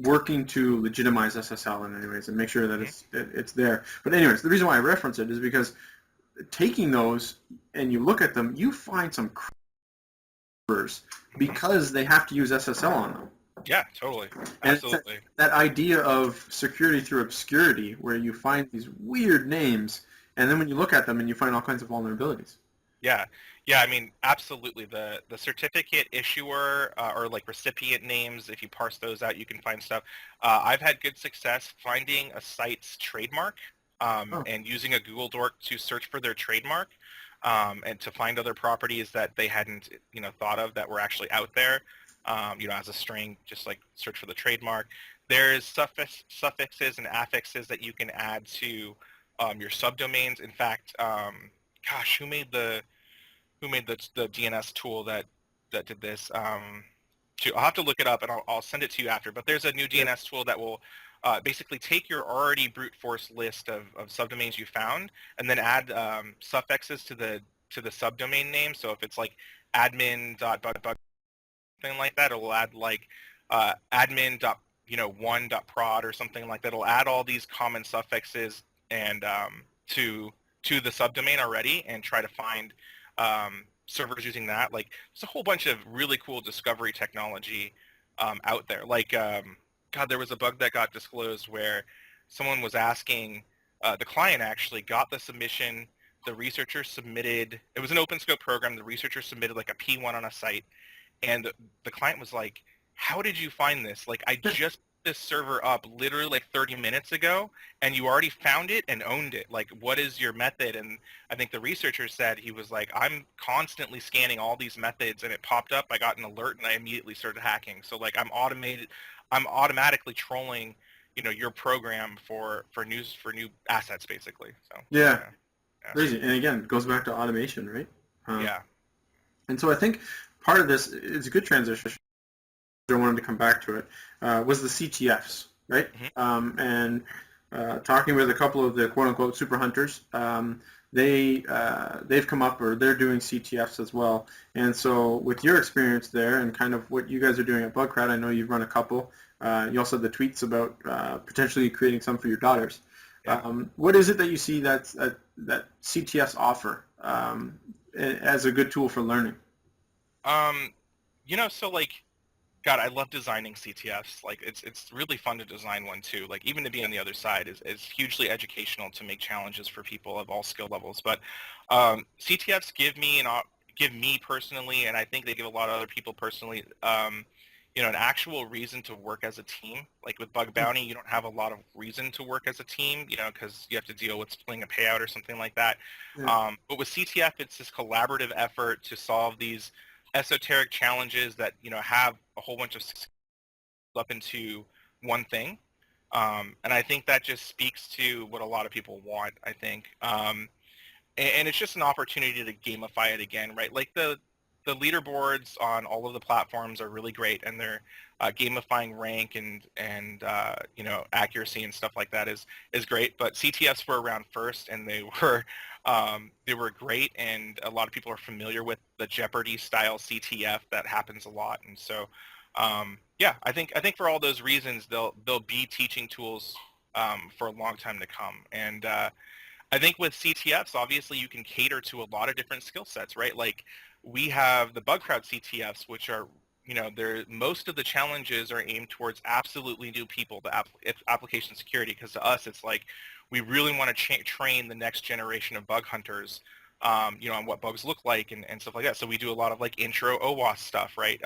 working to legitimize SSL in anyways and make sure that it's there. But anyways, the reason why I reference it is because taking those and you look at them, you find some crappers because they have to use SSL on them. Yeah, totally. Absolutely. That idea of security through obscurity, where you find these weird names, and then when you look at them and you find all kinds of vulnerabilities. Yeah, I mean, absolutely. The certificate issuer or like recipient names, if you parse those out, you can find stuff. I've had good success finding a site's trademark and using a Google dork to search for their trademark and to find other properties that they hadn't thought of that were actually out there. as a string, just like search for the trademark. There's suffixes and affixes that you can add to your subdomains. In fact, gosh, who made the DNS tool that did this? I'll have to look it up and I'll send it to you after. But there's a new Yeah. DNS tool that will basically take your already brute force list of subdomains you found and then add suffixes to the subdomain name. So if it's like admin.bug something like that, it'll add like admin dot one dot prod or something like that. It'll add all these common suffixes and to the subdomain already and try to find servers using that. Like there's a whole bunch of really cool discovery technology out there. Like God, there was a bug that got disclosed where someone was asking the client actually got the submission. The researcher submitted. It was an open scope program. The researcher submitted like a P1 on a site, and the client was like, how did you find this? Like, I just put this server up literally like 30 minutes ago, and you already found it and owned it. Like, what is your method? And I think the researcher said he was like, I'm constantly scanning all these methods, and it popped up. I got an alert, and I immediately started hacking. So, like, I'm automatically trolling, your program for new assets, basically. So, Yeah. yeah, Crazy. And again, it goes back to automation, right? yeah. And so I think part of this is a good transition. I wanted to come back to it, was the CTFs, right? Mm-hmm. And talking with a couple of the quote-unquote super hunters, they've come up, or they're doing CTFs as well. And so with your experience there and kind of what you guys are doing at Bugcrowd, I know you've run a couple. You also had the tweets about potentially creating some for your daughters. Yeah. What is it that you see that CTFs offer as a good tool for learning? So like, God, I love designing CTFs. Like, it's really fun to design one too. Like, even to be on the other side is hugely educational to make challenges for people of all skill levels. But CTFs give me personally, and I think they give a lot of other people personally, an actual reason to work as a team. Like with Bug Bounty, you don't have a lot of reason to work as a team, because you have to deal with splitting a payout or something like that. Yeah. But with CTF, it's this collaborative effort to solve these esoteric challenges that have a whole bunch of up into one thing, and I think that just speaks to what a lot of people want. I think, and it's just an opportunity to gamify it again, right? Like the leaderboards on all of the platforms are really great, and they're gamifying rank and accuracy and stuff like that is great. But CTFs were around first, and they were great, and a lot of people are familiar with the Jeopardy style CTF that happens a lot, and so yeah, I think for all those reasons they'll be teaching tools for a long time to come, and I think with CTFs, obviously you can cater to a lot of different skill sets, right? Like we have the Bugcrowd CTFs, which are, most of the challenges are aimed towards absolutely new people, it's application security, because to us it's like we really want to train the next generation of bug hunters, on what bugs look like and stuff like that. So we do a lot of like intro OWASP stuff, right?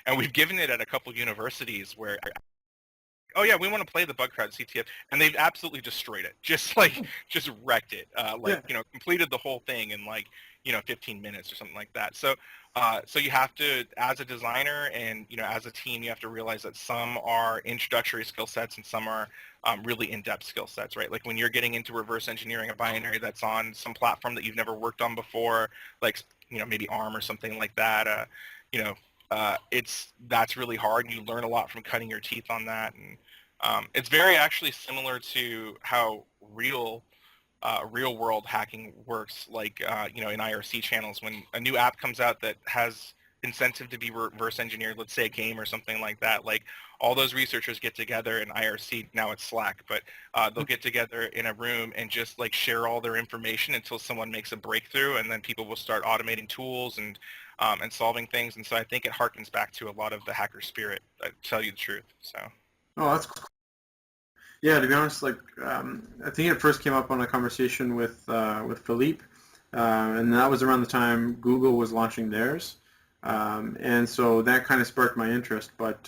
And we've given it at a couple universities where, oh yeah, we want to play the Bugcrowd CTF, and they've absolutely destroyed it. Just wrecked it. Yeah. Completed the whole thing in 15 minutes or something like that. So you have to, as a designer and as a team, you have to realize that some are introductory skill sets and some are really in-depth skill sets, right? Like when you're getting into reverse engineering a binary that's on some platform that you've never worked on before, like maybe ARM or something like that. You know, that's really hard, and you learn a lot from cutting your teeth on that. And it's very actually similar to how real world hacking works, like in IRC channels. When a new app comes out that has incentive to be reverse engineered, let's say a game or something like that, like all those researchers get together in IRC, now it's Slack, but they'll get together in a room and just like share all their information until someone makes a breakthrough, and then people will start automating tools and solving things. And so I think it harkens back to a lot of the hacker spirit, to tell you the truth. So Oh, that's cool. Yeah, to be honest, like I think it first came up on a conversation with Philippe, and that was around the time Google was launching theirs, and so that kind of sparked my interest, but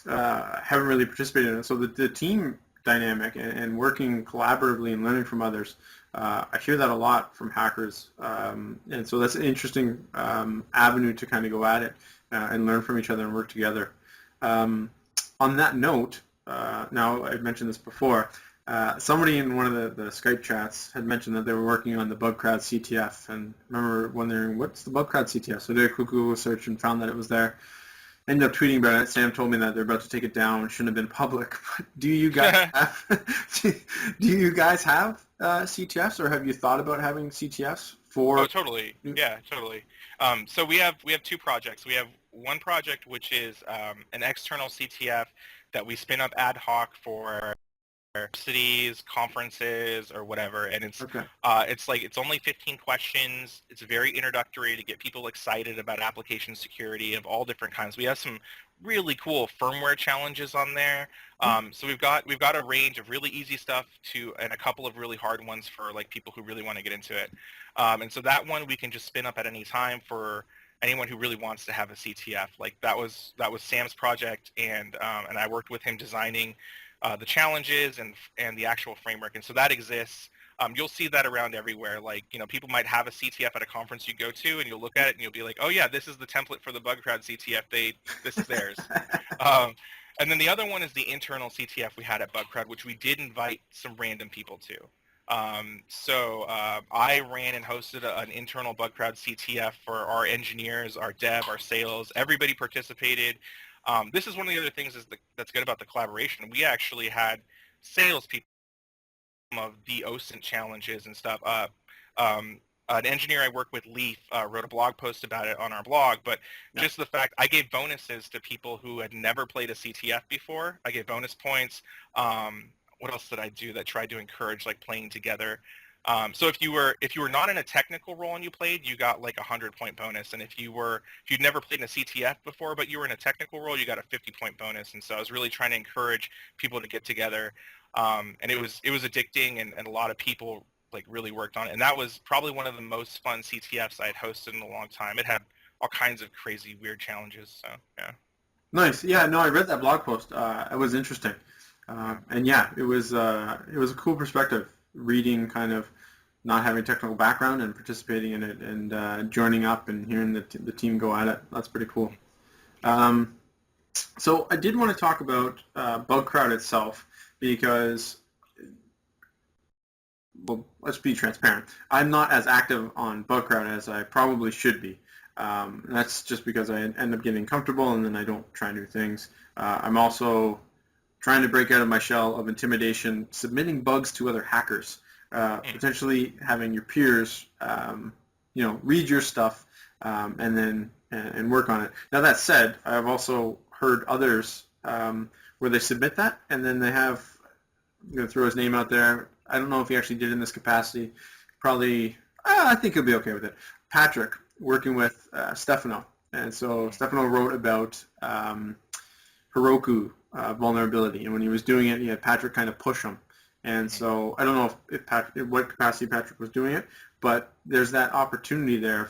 haven't really participated in it. So the team dynamic and working collaboratively and learning from others, I hear that a lot from hackers, and so that's an interesting avenue to kind of go at it. and learn from each other and work together. On that note, now I mentioned this before, somebody in one of the Skype chats had mentioned that they were working on the Bugcrowd CTF, and I remember wondering, what's the Bugcrowd CTF? So I did a quick Google search and found that it was there. Ended up tweeting about it. Sam told me that they're about to take it down. It shouldn't have been public. But do you guys have do you guys have CTFs, or have you thought about having CTFs for? Oh, totally. Yeah, totally. So we have two projects. We have one project which is an external CTF that we spin up ad hoc for cities, conferences, or whatever, and Okay. it's only 15 questions. It's very introductory to get people excited about application security of all different kinds. We have some really cool firmware challenges on there. So we've got a range of really easy stuff to and a couple of really hard ones for like people who really want to get into it. And so that one we can just spin up at any time for anyone who really wants to have a CTF. Like that was Sam's project, and I worked with him designing the challenges and the actual framework, and so that exists. You'll see that around everywhere. Like, people might have a CTF at a conference you go to, and you'll look at it and you'll be like, oh yeah, this is the template for the Bugcrowd CTF. This is theirs. And then the other one is the internal CTF we had at Bugcrowd, which we did invite some random people to. So I ran and hosted an internal Bugcrowd CTF for our engineers, our dev, our sales. Everybody participated. This is one of the other things that's good about the collaboration. We actually had salespeople of the OSINT challenges and stuff. An engineer I work with, Leaf, wrote a blog post about it on our blog, but just the fact I gave bonuses to people who had never played a CTF before. I gave bonus points. What else did I do that tried to encourage like playing together? So if you were not in a technical role and you played, you got like a 100-point bonus. And if you'd never played in a CTF before, but you were in a technical role, you got a 50-point bonus. And so I was really trying to encourage people to get together. And it was addicting, and a lot of people like really worked on it. And that was probably one of the most fun CTFs I had hosted in a long time. It had all kinds of crazy, weird challenges. So yeah. Nice. Yeah. No, I read that blog post. It was interesting, and yeah, it was a cool perspective. Reading kind of not having a technical background and participating in it, and joining up and hearing the team go at it. That's pretty cool. So I did want to talk about Bugcrowd itself because, well, let's be transparent. I'm not as active on Bugcrowd as I probably should be. And that's just because I end up getting comfortable and then I don't try new things. I'm also trying to break out of my shell of intimidation, submitting bugs to other hackers, potentially having your peers, read your stuff and then and work on it. Now that said, I've also heard others where they submit that and then they have, I'm going to throw his name out there. I don't know if he actually did it in this capacity. Probably, I think he'll be okay with it. Patrick, working with Stefano. And so Stefano wrote about Heroku vulnerability. And when he was doing it, he had Patrick kind of push him. And so I don't know if in what capacity Patrick was doing it, but there's that opportunity there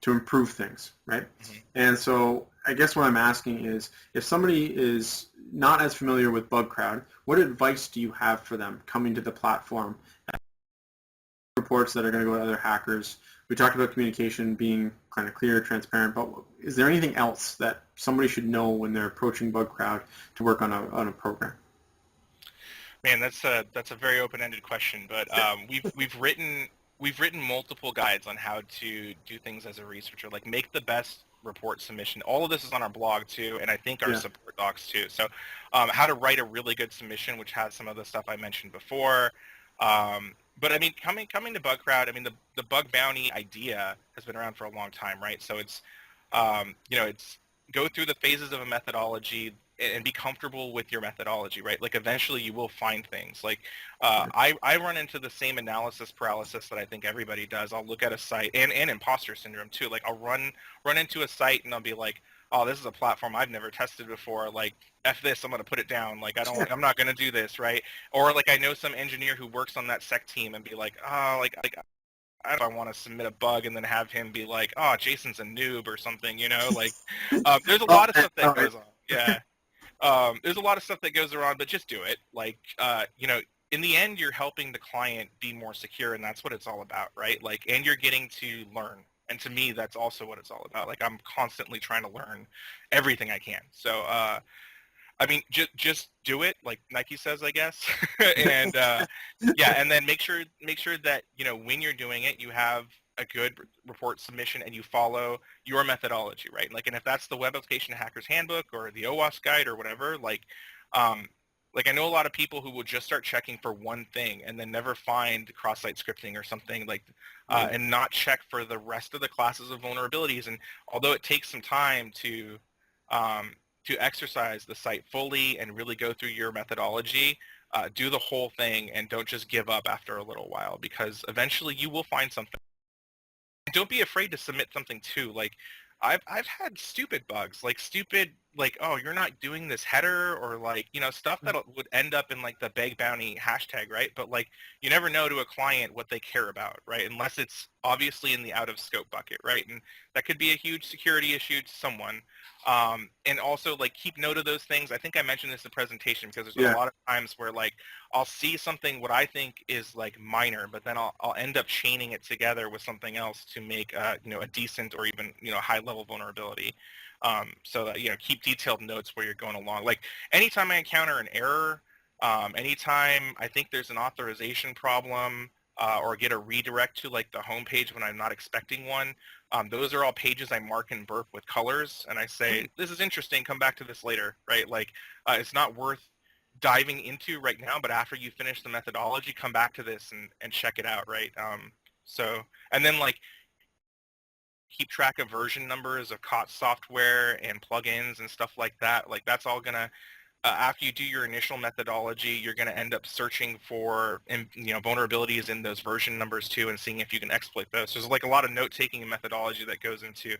to improve things, right? Mm-hmm. And so I guess what I'm asking is, if somebody is not as familiar with Bugcrowd, what advice do you have for them coming to the platform? Reports that are going to go to other hackers. We talked about communication being kind of clear, transparent, but is there anything else that somebody should know when they're approaching Bugcrowd to work on a program? Man, that's a very open-ended question, but we've written multiple guides on how to do things as a researcher, like make the best report submission. All of this is on our blog too, and I think our support docs too. So how to write a really good submission, which has some of the stuff I mentioned before. But I mean, coming to Bugcrowd, I mean, the bug bounty idea has been around for a long time, right? So it's, it's go through the phases of a methodology and be comfortable with your methodology, right? Like eventually you will find things. Like I run into the same analysis paralysis that I think everybody does. I'll look at a site and imposter syndrome too. Like I'll run into a site and I'll be like, oh, this is a platform I've never tested before. Like, F this, I'm going to put it down. Like, I'm not going to do this, right? Or, like, I know some engineer who works on that sec team and be like, oh, like I don't know if I want to submit a bug and then have him be like, oh, Jason's a noob or something, Like, there's a lot of stuff that goes on. Yeah. There's a lot of stuff that goes around, but just do it. Like, in the end, you're helping the client be more secure, and that's what it's all about, right? Like, and you're getting to learn. And to me, that's also what it's all about. Like, I'm constantly trying to learn everything I can. So, I mean, just do it, like Nike says, I guess. And yeah, and then make sure that, you know, when you're doing it, you have a good report submission and you follow your methodology, right? Like, and if that's the Web Application Hackers Handbook or the OWASP guide or whatever, um, like I know a lot of people who will just start checking for one thing and then never find cross-site scripting or something like, and not check for the rest of the classes of vulnerabilities. And although it takes some time um, to exercise the site fully and really go through your methodology, do the whole thing and don't just give up after a little while, because eventually you will find something. And don't be afraid to submit something too. Like, I've had stupid bugs, like, oh, you're not doing this header, or like, you know, stuff that would end up in like the beg bounty hashtag, right? But like, you never know to a client what they care about, right? Unless it's obviously in the out of scope bucket, right? And that could be a huge security issue to someone. And also, like, keep note of those things. I think I mentioned this in the presentation, because there's a lot of times where like I'll see something what I think is like minor, but then I'll end up chaining it together with something else to make you know, a decent or even, you know, high level vulnerability. So that, you know, keep detailed notes where you're going along. Like, anytime I encounter an error, anytime I think there's an authorization problem, or get a redirect to like the home page when I'm not expecting one, those are all pages I mark in Burp with colors, and I say, this is interesting, come back to this later, right? Like, it's not worth diving into right now, but after you finish the methodology, come back to this and check it out, right? So, and then like, keep track of version numbers of COTS software and plugins and stuff like that. Like, that's all gonna, after you do your initial methodology, you're going to end up searching for, you know, vulnerabilities in those version numbers too, and seeing if you can exploit those. So there's like a lot of note-taking and methodology that goes into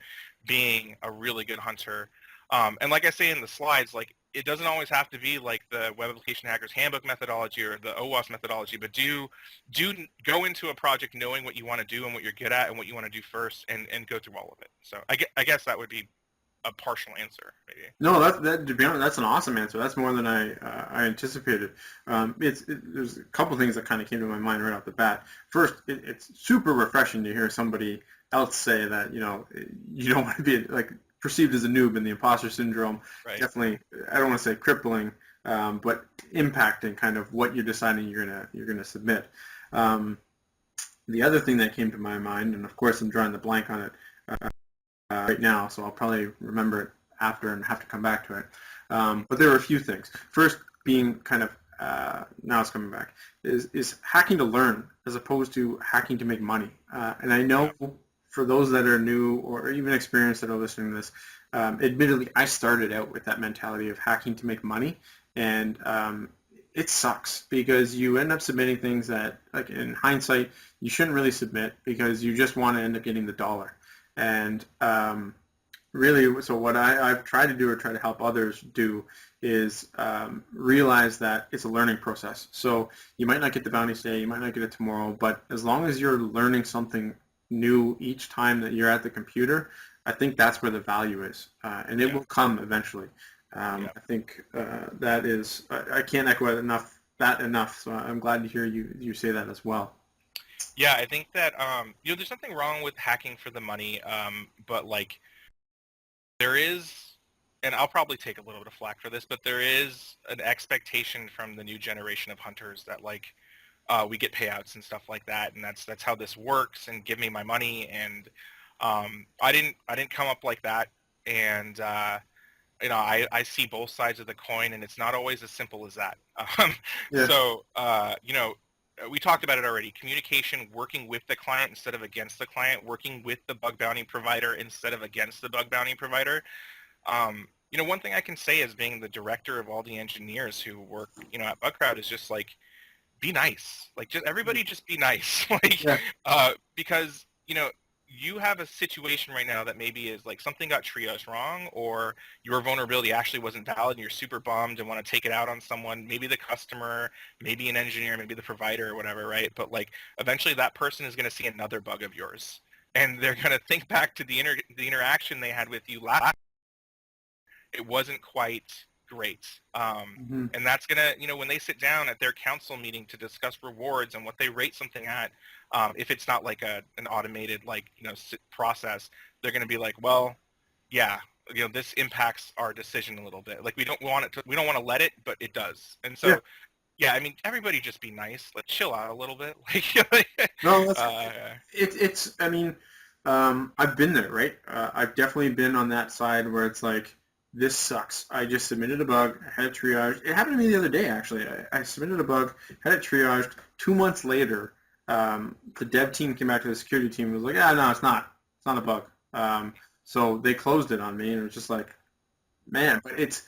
being a really good hunter. And like I say in the slides, like, it doesn't always have to be like the Web Application Hackers Handbook methodology or the OWASP methodology, but do go into a project knowing what you want to do and what you're good at and what you want to do first, and go through all of it. So I guess that would be a partial answer, maybe. No, that to be honest, that's an awesome answer. That's more than I anticipated. There's a couple things that kind of came to my mind right off the bat. First, it's super refreshing to hear somebody else say that, you know, you don't want to be like perceived as a noob, and the imposter syndrome. Right. Definitely, I don't want to say crippling, but impacting kind of what you're deciding you're gonna submit. The other thing that came to my mind, and of course I'm drawing the blank on it right now, so I'll probably remember it after and have to come back to it. But there were a few things. First, being kind of, now it's coming back, is hacking to learn as opposed to hacking to make money. And I know for those that are new or even experienced that are listening to this, admittedly, I started out with that mentality of hacking to make money, and it sucks because you end up submitting things that, like, in hindsight, you shouldn't really submit because you just want to end up getting the dollar. And really, so what I've tried to do, or try to help others do, is realize that it's a learning process. So you might not get the bounty today, you might not get it tomorrow, but as long as you're learning something new each time that you're at the computer, I think that's where the value is, and it will come eventually. I think that is, I can't echo it enough, so I'm glad to hear you say that as well. Yeah, I think that, you know, there's nothing wrong with hacking for the money, but like, there is, and I'll probably take a little bit of flack for this, but there is an expectation from the new generation of hunters that, like, we get payouts and stuff like that, and that's how this works, and give me my money. And I didn't come up like that, and you know, I see both sides of the coin, and it's not always as simple as that. So you know, we talked about it already. Communication, working with the client instead of against the client, working with the bug bounty provider instead of against the bug bounty provider. You know, one thing I can say as being the director of all the engineers who work, you know, at Bugcrowd is just like, be nice. Like, just everybody just be nice. Like, because, you know, you have a situation right now that maybe is like something got triaged wrong, or your vulnerability actually wasn't valid and you're super bummed and want to take it out on someone, maybe the customer, maybe an engineer, maybe the provider or whatever, right? But like, eventually that person is going to see another bug of yours, and they're going to think back to the interaction they had with you last. It wasn't quite great. Mm-hmm. And that's gonna, when they sit down at their council meeting to discuss rewards and what they rate something at, if it's not like an automated process, they're gonna be like, well, yeah, this impacts our decision a little bit. Like we don't want to let it, but it does. And Yeah. so, yeah, I mean, everybody just be nice. Like chill out a little bit. No, that's uh, it's. I mean, I've been there, right? I've definitely been on that side where it's like, this sucks. I just submitted a bug, had it triaged. It happened to me the other day, actually. I submitted a bug, had it triaged. 2 months later, the dev team came back to the security team and was like, no, it's not. It's not a bug. So they closed it on me, and it was just like, man. But it's,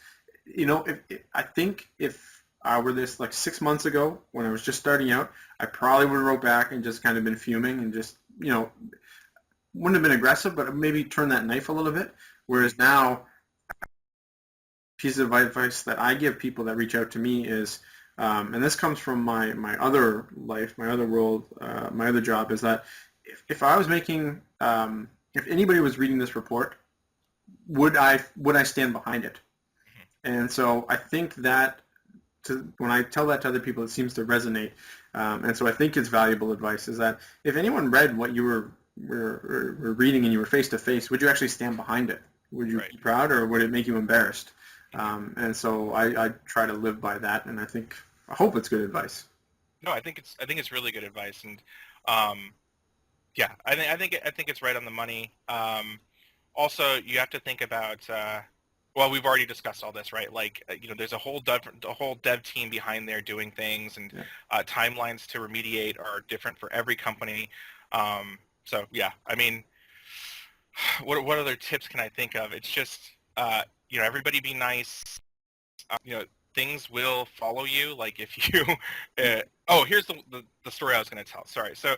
I think if I were this like 6 months ago when I was just starting out, I probably would have wrote back and just kind of been fuming and just, wouldn't have been aggressive, but maybe turn that knife a little bit. Whereas now, piece of advice that I give people that reach out to me is, and this comes from my other life, my other world, my other job, is that if I was making, if anybody was reading this report, would I stand behind it? And so I think that when I tell that to other people, it seems to resonate. And so I think it's valuable advice is that if anyone read what you were reading and you were face to face, would you actually stand behind it? Would you be proud, or would it make you embarrassed? And so I try to live by that, and I hope it's good advice. No, I think it's really good advice, and yeah, I think it's right on the money. Also, you have to think about. Well, we've already discussed all this, right? Like, there's a whole dev team behind there doing things, and timelines to remediate are different for every company. So yeah, I mean, what other tips can I think of? It's just, everybody be nice. Things will follow you. Like if you, here's the story I was going to tell. Sorry. So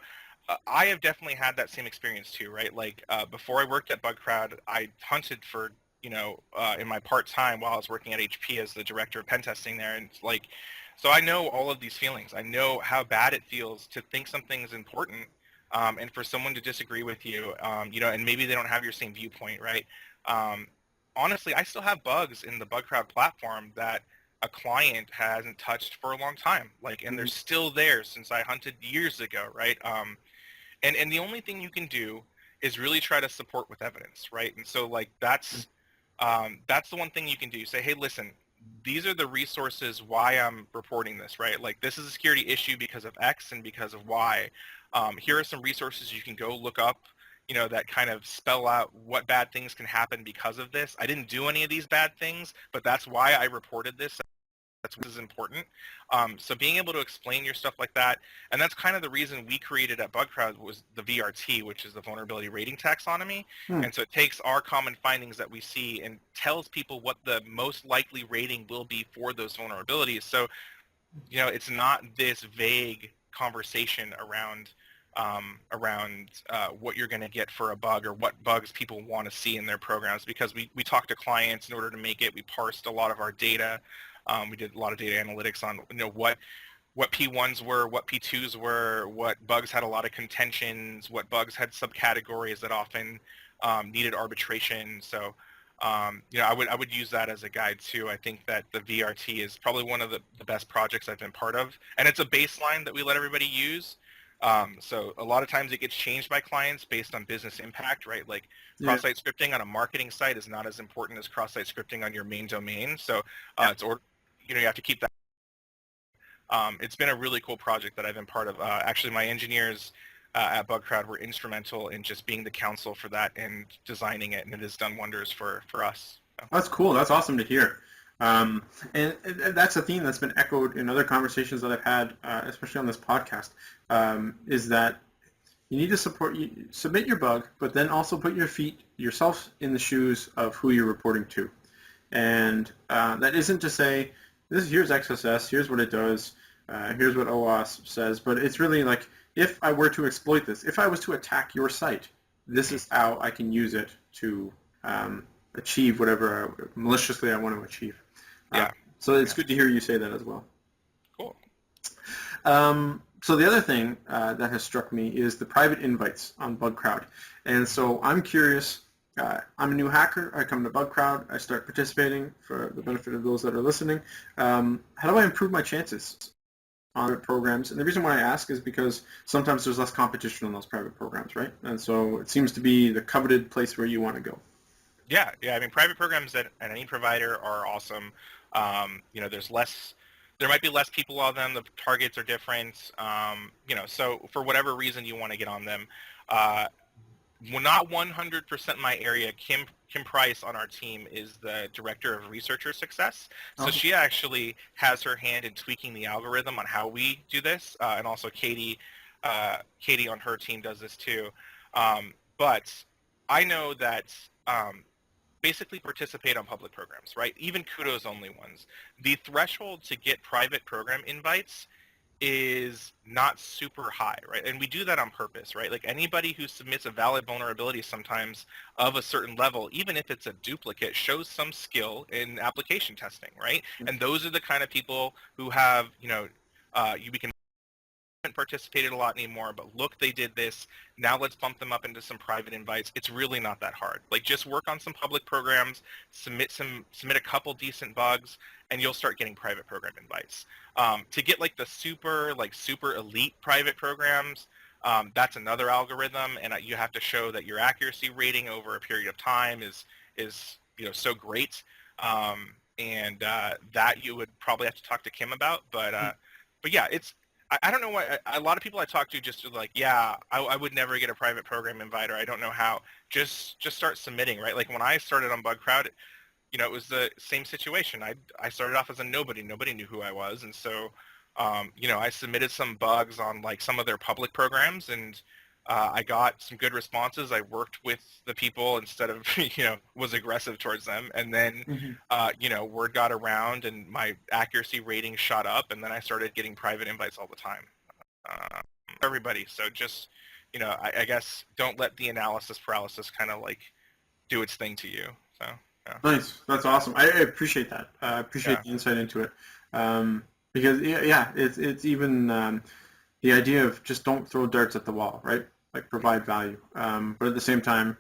I have definitely had that same experience too, right? Like before I worked at Bugcrowd, I hunted for, in my part-time while I was working at HP as the director of pen testing there. And like, so I know all of these feelings. I know how bad it feels to think something's important. And for someone to disagree with you, and maybe they don't have your same viewpoint, right? Honestly, I still have bugs in the Bugcrowd platform that a client hasn't touched for a long time, and they're still there since I hunted years ago, right? And the only thing you can do is really try to support with evidence, right? And so that's the one thing you can do. Say, hey, listen, these are the resources why I'm reporting this, right? Like this is a security issue because of X and because of Y. Here are some resources you can go look up, that kind of spell out what bad things can happen because of this. I didn't do any of these bad things, but that's why I reported this. That's what is important. So being able to explain your stuff like that, and that's kind of the reason we created at Bugcrowd was the VRT, which is the Vulnerability Rating Taxonomy. And so it takes our common findings that we see and tells people what the most likely rating will be for those vulnerabilities. So, it's not this vague conversation around what you're going to get for a bug or what bugs people want to see in their programs, because we talk to clients in order to make it. We parsed a lot of our data. We did a lot of data analytics on what P1s were, what P2s were, what bugs had a lot of contentions, what bugs had subcategories that often needed arbitration. So I would use that as a guide too. I think that the VRT is probably one of the best projects I've been part of, and it's a baseline that we let everybody use. So a lot of times it gets changed by clients based on business impact, right? Like cross-site scripting on a marketing site is not as important as cross-site scripting on your main domain. So you have to keep that. It's been a really cool project that I've been part of. Actually, my engineers at Bugcrowd were instrumental in just being the counsel for that and designing it, and it has done wonders for us. So. That's cool. That's awesome to hear. And that's a theme that's been echoed in other conversations that I've had, especially on this podcast, is that you need to submit your bug, but then also put yourself in the shoes of who you're reporting to. And that isn't to say, here's XSS, here's what it does, here's what OWASP says, but it's really like, if I were to exploit this, if I was to attack your site, this is how I can use it to achieve whatever maliciously I want to achieve. So it's good to hear you say that as well. Cool. So the other thing that has struck me is the private invites on Bugcrowd. And so I'm curious, I'm a new hacker. I come to Bugcrowd. I start participating for the benefit of those that are listening. How do I improve my chances on programs? And the reason why I ask is because sometimes there's less competition on those private programs, right? And so it seems to be the coveted place where you want to go. Yeah. I mean, private programs at any provider are awesome. There might be less people on them. The targets are different. So for whatever reason you want to get on them, well, not 100% my area. Kim Price on our team is the director of researcher success. So Okay. she actually has her hand in tweaking the algorithm on how we do this, and also Katie on her team does this too. But I know that basically participate on public programs, right? Even kudos only ones. The threshold to get private program invites is not super high, right? And we do that on purpose, right? Like anybody who submits a valid vulnerability sometimes of a certain level, even if it's a duplicate, shows some skill in application testing, right? And those are the kind of people who have, we can haven't participated a lot anymore, but look, they did this. Now let's bump them up into some private invites. It's really not that hard. Like just work on some public programs, submit a couple decent bugs, and you'll start getting private program invites. To get like the super elite private programs, that's another algorithm, and you have to show that your accuracy rating over a period of time is so great. That you would probably have to talk to Kim about, but yeah, I don't know why a lot of people I talk to just are like, yeah, I would never get a private program invite, or I don't know how. Just start submitting, right? Like when I started on Bugcrowd, it was the same situation. I started off as a nobody. Nobody knew who I was, and so I submitted some bugs on like some of their public programs, and I got some good responses. I worked with the people instead of was aggressive towards them, and then word got around, and my accuracy rating shot up, and then I started getting private invites all the time. Everybody, so just I guess don't let the analysis paralysis kind of like do its thing to you. So yeah. Nice. That's awesome. I appreciate that. I appreciate the insight into it. Because it's even the idea of just don't throw darts at the wall, right? Like provide value, but at the same time,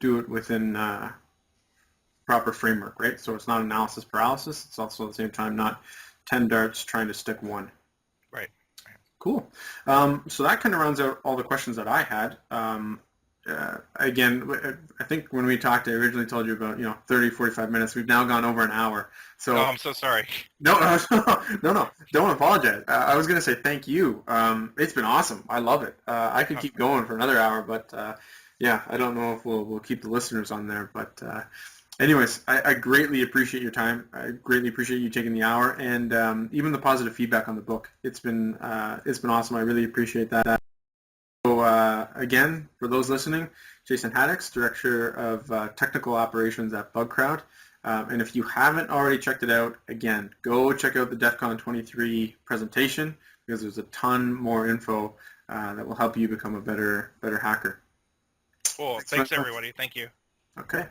do it within proper framework, right? So it's not analysis paralysis. It's also at the same time not 10 darts trying to stick one. Right. Cool. So that kind of rounds out all the questions that I had. Again, I think when we talked, I originally told you about 30, 45 minutes. We've now gone over an hour. So I'm so sorry. No, don't apologize. I was going to say thank you. It's been awesome. I love it. I could keep going for another hour, but yeah, I don't know if we'll keep the listeners on there. But anyways, I greatly appreciate your time. I greatly appreciate you taking the hour, and even the positive feedback on the book. It's been awesome. I really appreciate that. So again, for those listening, Jason Haddix, Director of Technical Operations at Bugcrowd. And if you haven't already checked it out, again, go check out the DEF CON 23 presentation, because there's a ton more info that will help you become a better hacker. Cool. Thanks everybody. Thank you. Okay.